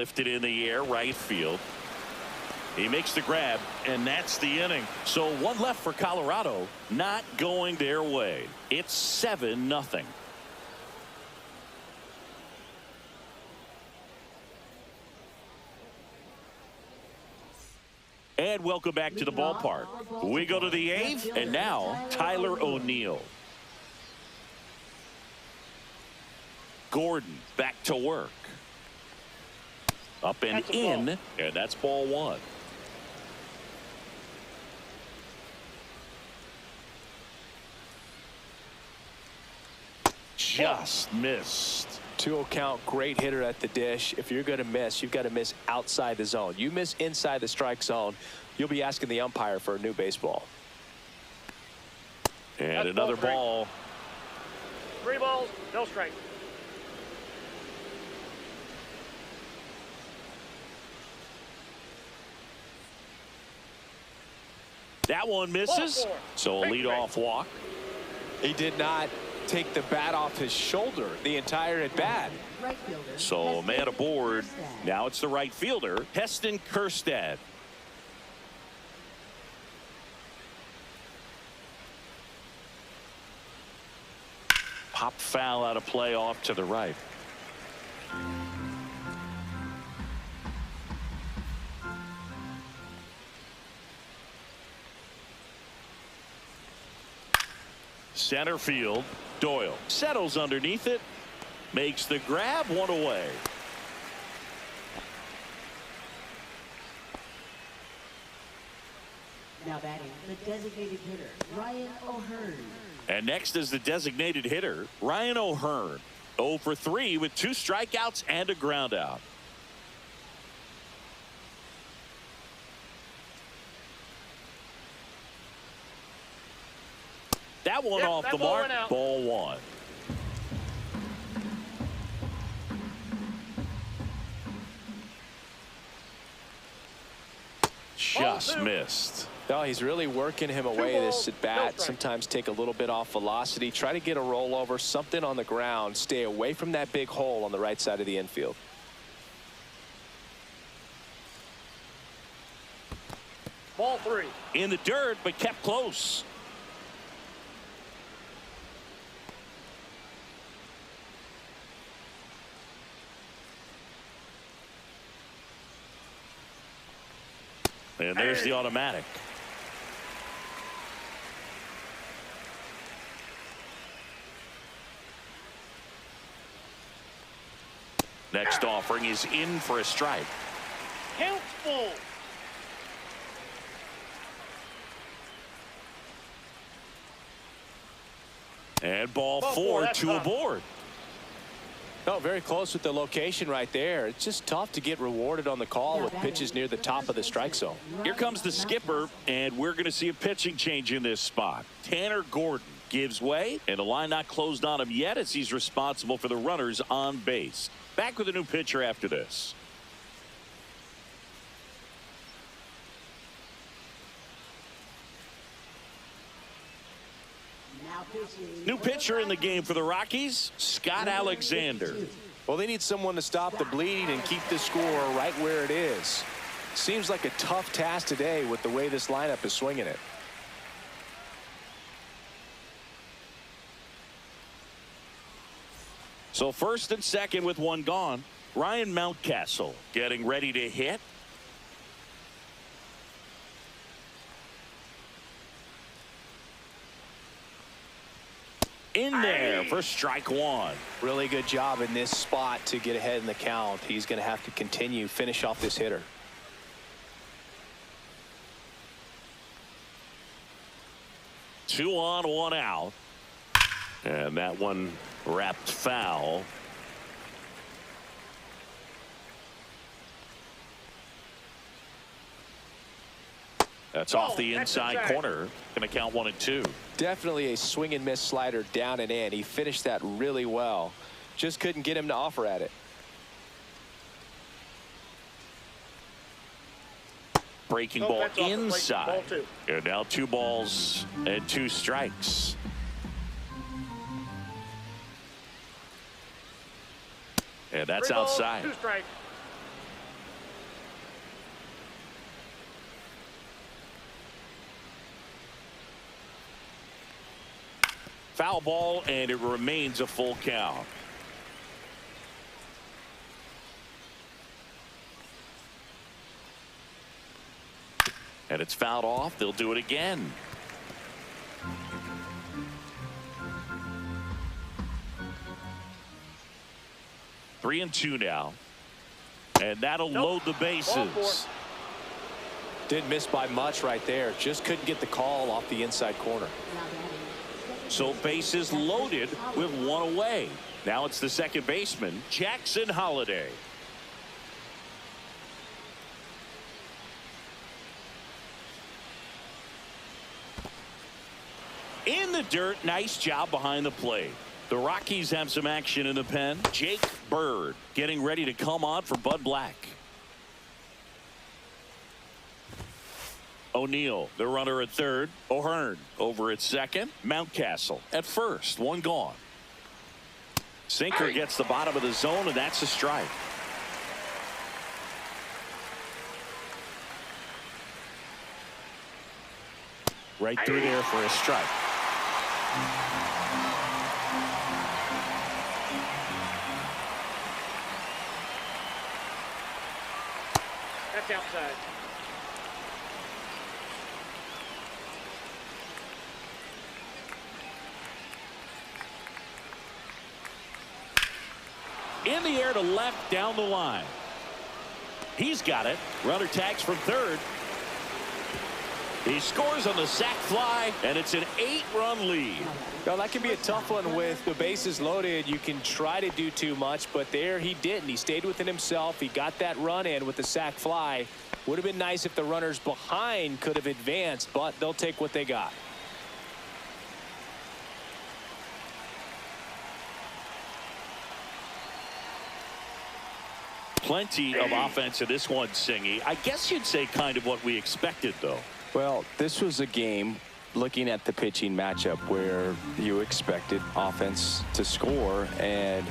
lifted in the air, right field. He makes the grab, and that's the inning. So one left for Colorado, not going their way. It's 7-0. And welcome back to the ballpark. We go to the 8th, and now Tyler O'Neill. Gordon back to work. Up and in, and that's ball 1. Just missed. 2-0 count, great hitter at the dish. If you're going to miss, you've got to miss outside the zone. You miss inside the strike zone, you'll be asking the umpire for a new baseball. And that's another ball. 3 balls, no strike. That one misses. So a leadoff walk. He did not take the bat off his shoulder the entire at bat. Right fielder. So a man aboard. Kerstad. Now it's the right fielder, Heston Kerstad. Pop foul out of play off to the right. Center field, Doyle settles underneath it, makes the grab, 1 away. Now batting, the designated hitter, Ryan O'Hearn. And next is the designated hitter, Ryan O'Hearn. 0 for 3 with 2 strikeouts and a ground out. That one off the mark, ball 1. Just missed. No, he's really working him away this at bat. Sometimes take a little bit off velocity, try to get a rollover, something on the ground, stay away from that big hole on the right side of the infield. Ball 3. In the dirt, but kept close. And there's the automatic. Next offering is in for a strike. Count full. And ball 4, 2 aboard. Oh, very close with the location right there. It's just tough to get rewarded on the call with pitches near the top of the strike zone. Here comes the skipper, and we're going to see a pitching change in this spot. Tanner Gordon gives way, and the line not closed on him yet as he's responsible for the runners on base. Back with a new pitcher after this. New pitcher in the game for the Rockies, Scott Alexander. Well, they need someone to stop the bleed and keep the score right where it is. Seems like a tough task today with the way this lineup is swinging it. So first and second with one gone. Ryan Mountcastle getting ready to hit. In there for strike 1. Really good job in this spot to get ahead in the count. He's going to have to continue finish off this hitter. Two on, 1 out. And that one wrapped foul. That's off the inside corner. Going to count 1 and 2. Definitely a swing and miss slider down and in. He finished that really well. Just couldn't get him to offer at it. Breaking ball inside. And now 2 balls and 2 strikes. And that's outside. 2 strikes. foul ball, and it remains a full count. And it's fouled off. They'll do it again. Three and two now. And that'll load the bases. Didn't miss by much right there. Just couldn't get the call off the inside corner. So bases loaded with one away. Now it's the second baseman, Jackson Holliday. In the dirt, nice job behind the plate. The Rockies have some action in the pen. Jake Bird getting ready to come on for Bud Black. O'Neill, the runner at third. O'Hearn over at second. Mountcastle at first. One gone. Sinker gets the bottom of the zone, and that's a strike. Right through there for a strike. That's outside. In the air to left down the line. He's got it. Runner tags from third. He scores on the sac fly, and it's an 8-run lead. Now, that can be a tough one with the bases loaded. You can try to do too much, but there he didn't. He stayed within himself. He got that run in with the sac fly. Would have been nice if the runners behind could have advanced, but they'll take what they got. Plenty of offense in this one, Singy. I guess you'd say kind of what we expected, though. Well, this was a game, looking at the pitching matchup, where you expected offense to score, and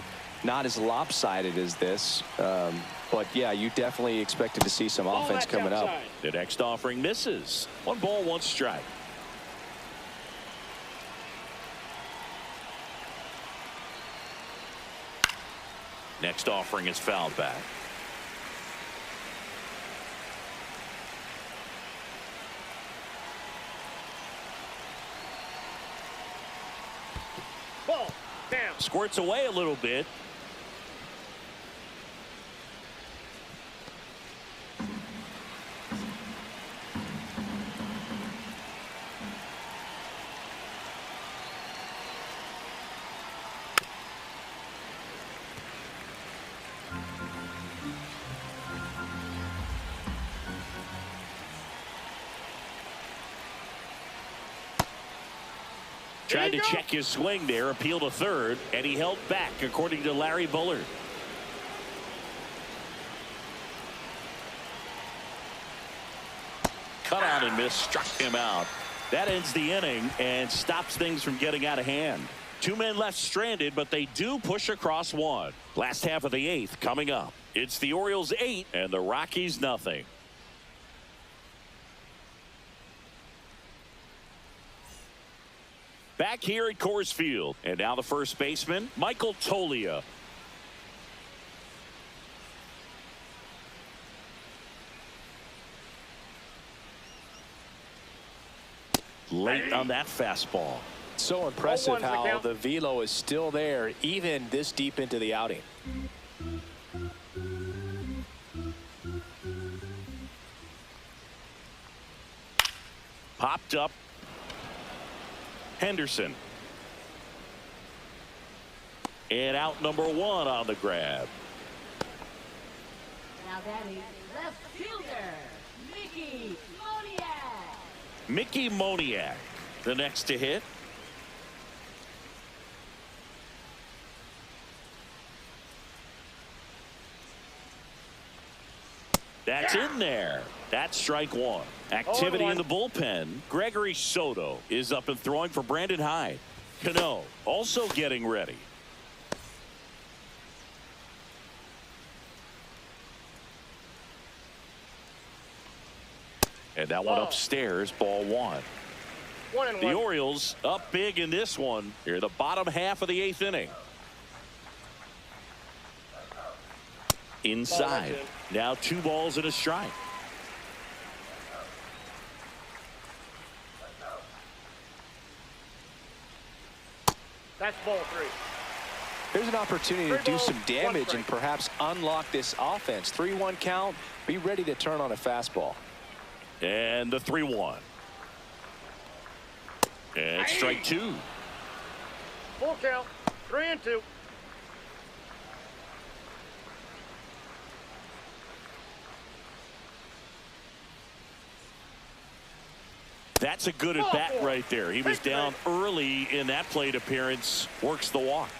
not as lopsided as this. But, yeah, you definitely expected to see some offense coming up. The next offering misses. 1 ball, 1 strike. Next offering is fouled back. Ball down. Squirts away a little bit. Tried to check his swing there, appeal to third, and he held back, according to Larry Bullard. Cut out and miss, struck him out. That ends the inning and stops things from getting out of hand. 2 men left stranded, but they do push across one. Last half of the 8th coming up. It's the Orioles 8 and the Rockies nothing. Back here at Coors Field. And now the first baseman, Michael Toglia. Late on that fastball. So impressive how the velo is still there, even this deep into the outing. Popped up. Henderson. And out number 1 on the grab. Now batting left fielder, Mickey Moniak. Mickey Moniak, the next to hit. That's in there. That's strike 1. Activity in the bullpen. Gregory Soto is up and throwing for Brandon Hyde. Cano also getting ready. And that one upstairs, ball 1. 1-1. The Orioles up big in this one. Here, the bottom half of the 8th inning. Inside. Now 2 balls and a strike. That's ball 3. There's an opportunity to do some damage and perhaps unlock this offense. 3-1 count. Be ready to turn on a fastball. And the 3-1. And strike 2. Full count. 3-2. That's a good at bat right there. He was down early in that plate appearance. Works the walk.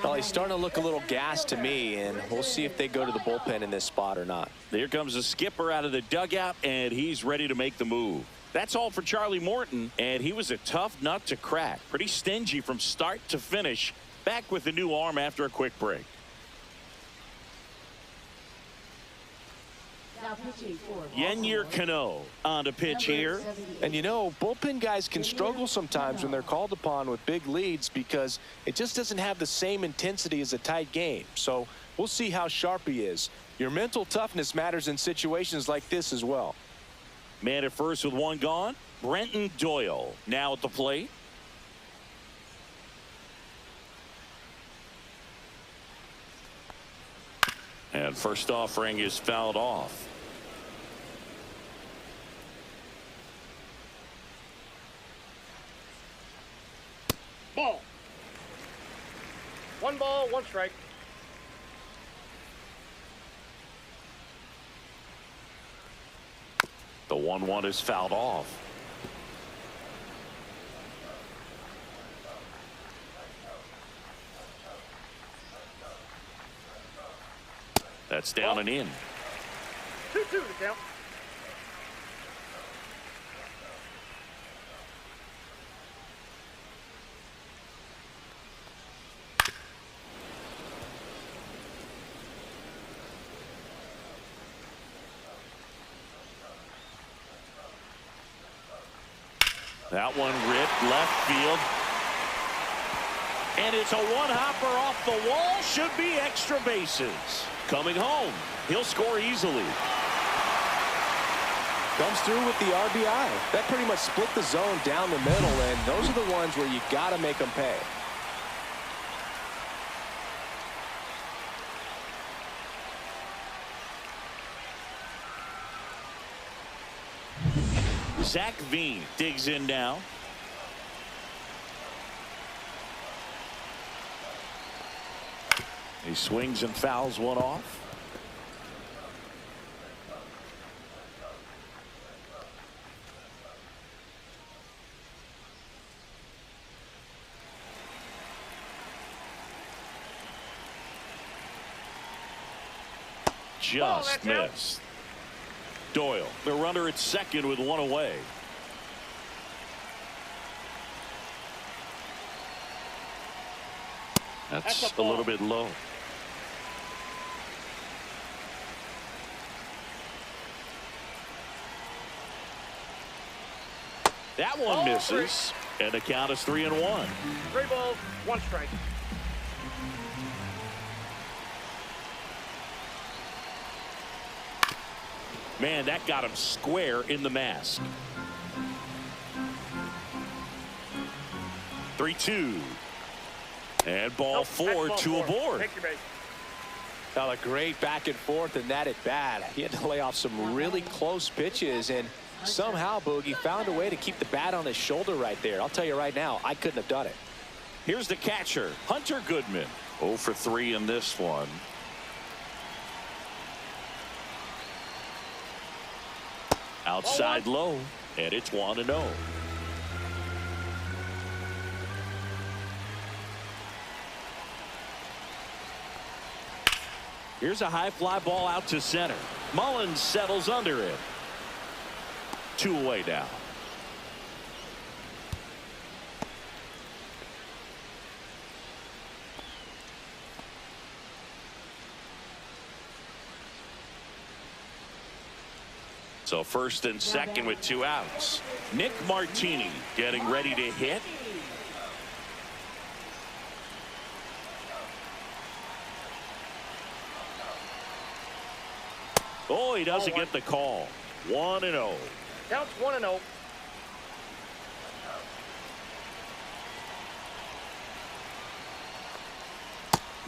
Well, he's starting to look a little gassed to me, and we'll see if they go to the bullpen in this spot or not. There comes the skipper out of the dugout, and he's ready to make the move. That's all for Charlie Morton, and he was a tough nut to crack. Pretty stingy from start to finish. Back with the new arm after a quick break. Now pitching for Yennier Cano on to pitch here. And you know, bullpen guys can struggle sometimes when they're called upon with big leads because it just doesn't have the same intensity as a tight game. So we'll see how sharp he is. Your mental toughness matters in situations like this as well. Man at first with 1 gone. Brenton Doyle now at the plate. And first offering is fouled off. Ball. 1 ball, 1 strike. The 1-1 is fouled off. That's down and in. 2-2 to count. That one ripped left field. And it's a one-hopper off the wall. Should be extra bases. Coming home. He'll score easily. Comes through with the RBI. That pretty much split the zone down the middle, and those are the ones where you got to make them pay. Zach Veen digs in now. He swings and fouls one off. Just missed. Doyle, the runner at second with 1 away. That's a little bit low. That one misses, and the count is 3-1. 3 balls, 1 strike. Man, that got him square in the mask. 3-2. And ball 4, 2 aboard. Take your base. Now a great back and forth in that at bat. He had to lay off some really close pitches, and somehow Boogie found a way to keep the bat on his shoulder right there. I'll tell you right now, I couldn't have done it. Here's the catcher, Hunter Goodman. 0 for 3 in this one. Outside low, and it's 1-0. Here's a high fly ball out to center. Mullins settles under it. 2 away now. So first and second with 2 outs. Nick Martini getting ready to hit. Oh, he doesn't get the call. 1-0. Counts 1-0.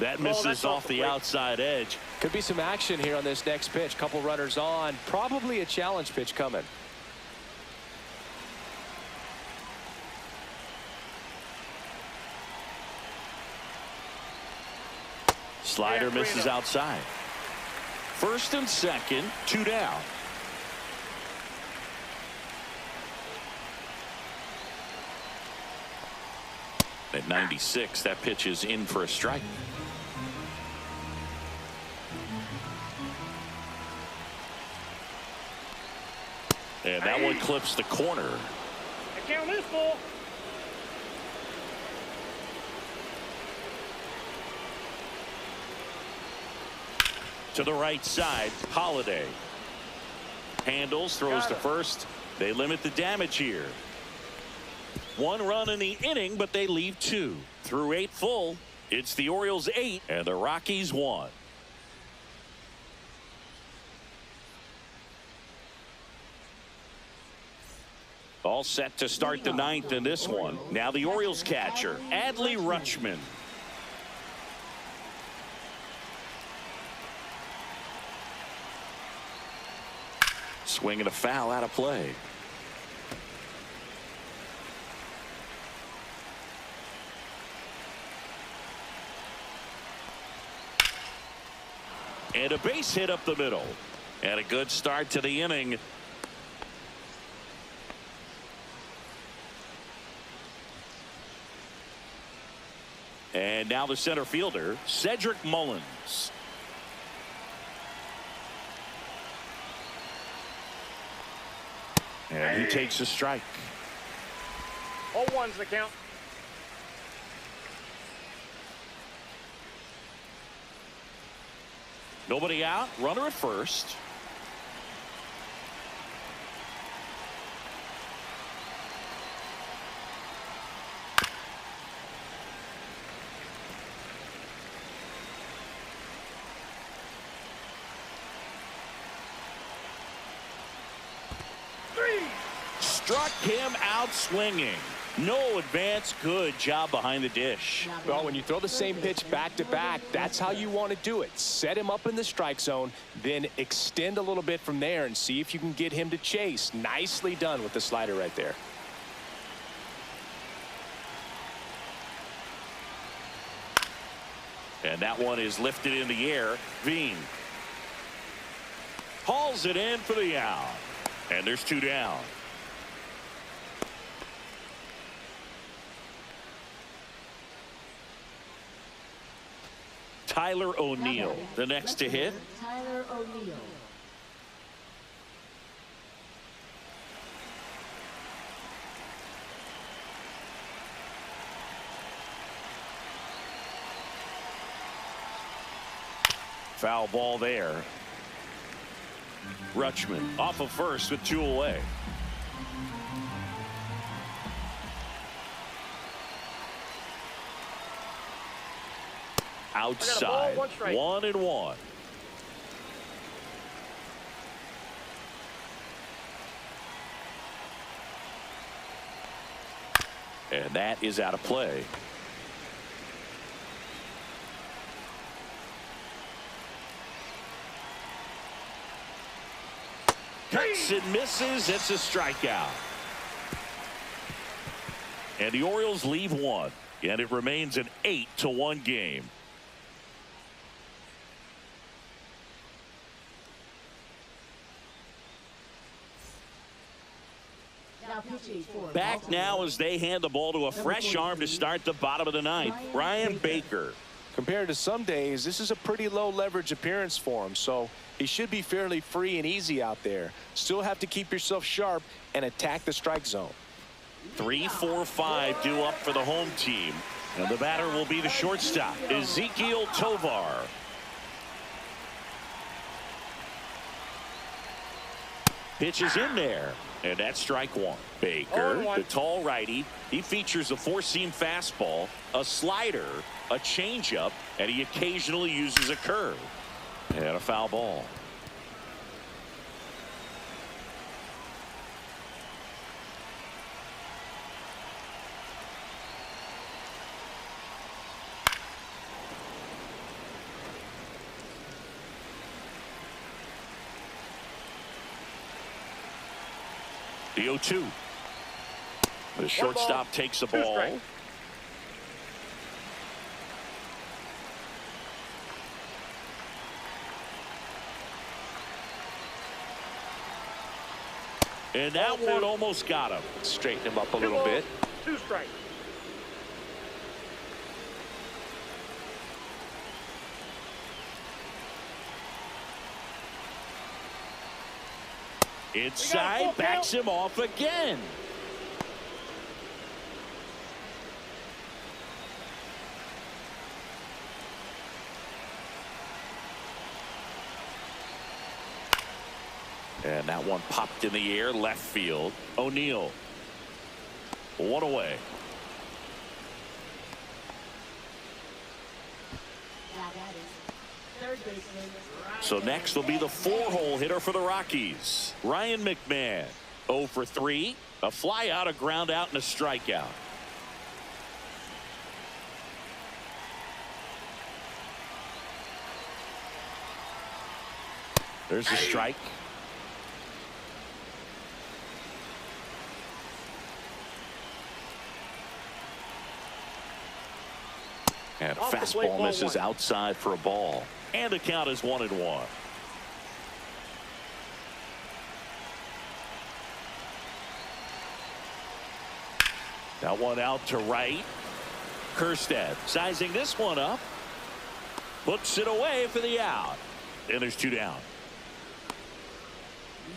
That misses off the outside edge. Could be some action here on this next pitch. Couple runners on. Probably a challenge pitch coming. Slider misses outside. First and second, 2 down. At 96, that pitch is in for a strike. And that one clips the corner. The count is full. To the right side, Holiday. Handles, throws to first. They limit the damage here. 1 run in the inning, but they leave 2. Through 8 full, it's the Orioles 8 and the Rockies 1. All set to start the 9th in this one. Now the Orioles catcher, Adley Rutschman. Swinging a foul out of play. And a base hit up the middle. And a good start to the inning. And now the center fielder, Cedric Mullins. And he takes a strike. All ones the count. Nobody out. Runner at first. Struck him out swinging. No advance. Good job behind the dish. Well, when you throw the same pitch back to back, that's how you want to do it. Set him up in the strike zone, then extend a little bit from there and see if you can get him to chase. Nicely done with the slider right there. And that one is lifted in the air. Veen hauls it in for the out. And there's 2 down. Tyler O'Neill, the next to hit. Tyler O'Neill. Foul ball there. Rutschman off of first with 2 away. Outside, 1-1. And that is out of play. Cuts and misses. It's a strikeout. And the Orioles leave 1. And it remains an 8-1 game. Back now as they hand the ball to a fresh arm to start the bottom of the 9th. Brian Baker. Compared to some days, this is a pretty low leverage appearance for him, so he should be fairly free and easy out there. Still have to keep yourself sharp and attack the strike zone. 3, 4, 5 due up for the home team. And the batter will be the shortstop, Ezequiel Tovar. Pitches in there, and that's strike one. Baker, 0-1. the tall righty, he features a four-seam fastball, a slider, a changeup, and he occasionally uses a curve. And a foul ball. The 0-2. The shortstop takes the ball. Strike. And that one almost got him. Straighten him up a little bit. 2 strikes. Inside, backs him off again. And that one popped in the air, left field. O'Neill. One away. Now that is third baseman. So next will be the 4-hole hitter for the Rockies, Ryan McMahon. 0 for 3, a fly out, a ground out, and a strikeout. There's a strike. And a Off the plate, fastball ball misses 1. outside for a ball. And the count is 1-1. That one out to right. Kerstead sizing this one up. Puts it away for the out. And there's 2 down.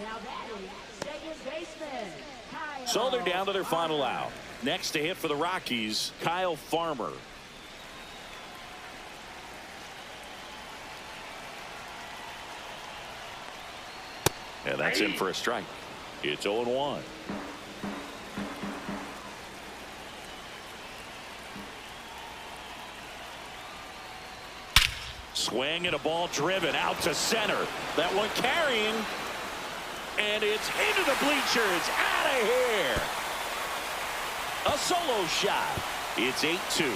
Now that is second baseman. Kyle. So they're down to their final out. Next to hit for the Rockies, Kyle Farmer. And that's in for a strike. It's 0-1. Swing and a ball driven out to center. That one carrying. And it's into the bleachers. Out of here. A solo shot. It's 8-2.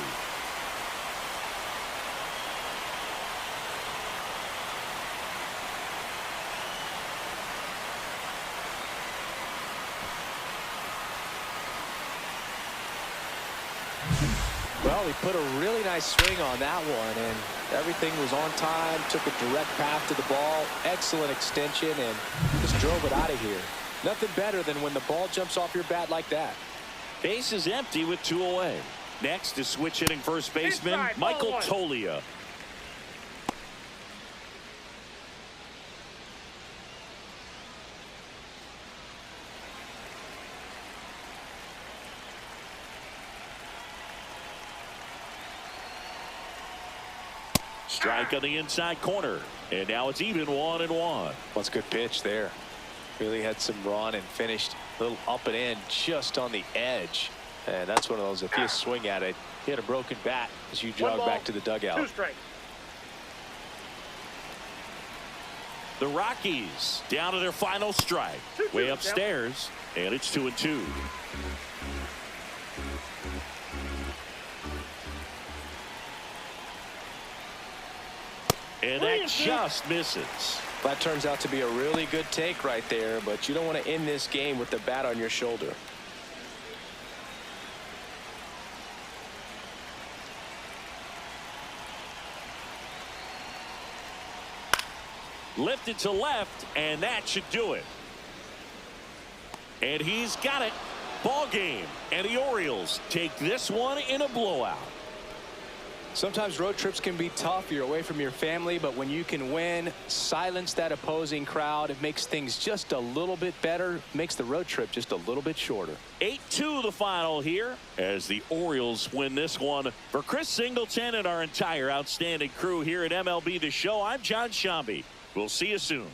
Well, he put a really nice swing on that one, and everything was on time. Took a direct path to the ball. Excellent extension, and just drove it out of here. Nothing better than when the ball jumps off your bat like that. Base is empty with 2 away. Next is switch hitting first baseman Inside, Michael ball 1. Tolia. Strike on the inside corner. And now it's even 1-1. That's a good pitch there. Really had some run and finished a little up and in just on the edge. And that's one of those, if you swing at it, hit a broken bat as you jog back to the 2 dugout. strikes. The Rockies down to their final strike. 2-2 Way down. upstairs. And it's 2-2. And that just misses. That turns out to be a really good take right there, but you don't want to end this game with the bat on your shoulder. Lifted to left, and that should do it. And he's got it. Ball game. And the Orioles take this one in a blowout. Sometimes road trips can be tough. You're away from your family, but when you can win, silence that opposing crowd, it makes things just a little bit better, makes the road trip just a little bit shorter. 8-2 the final here as the Orioles win this one. For Chris Singleton and our entire outstanding crew here at MLB The Show, I'm John Shambi. We'll see you soon.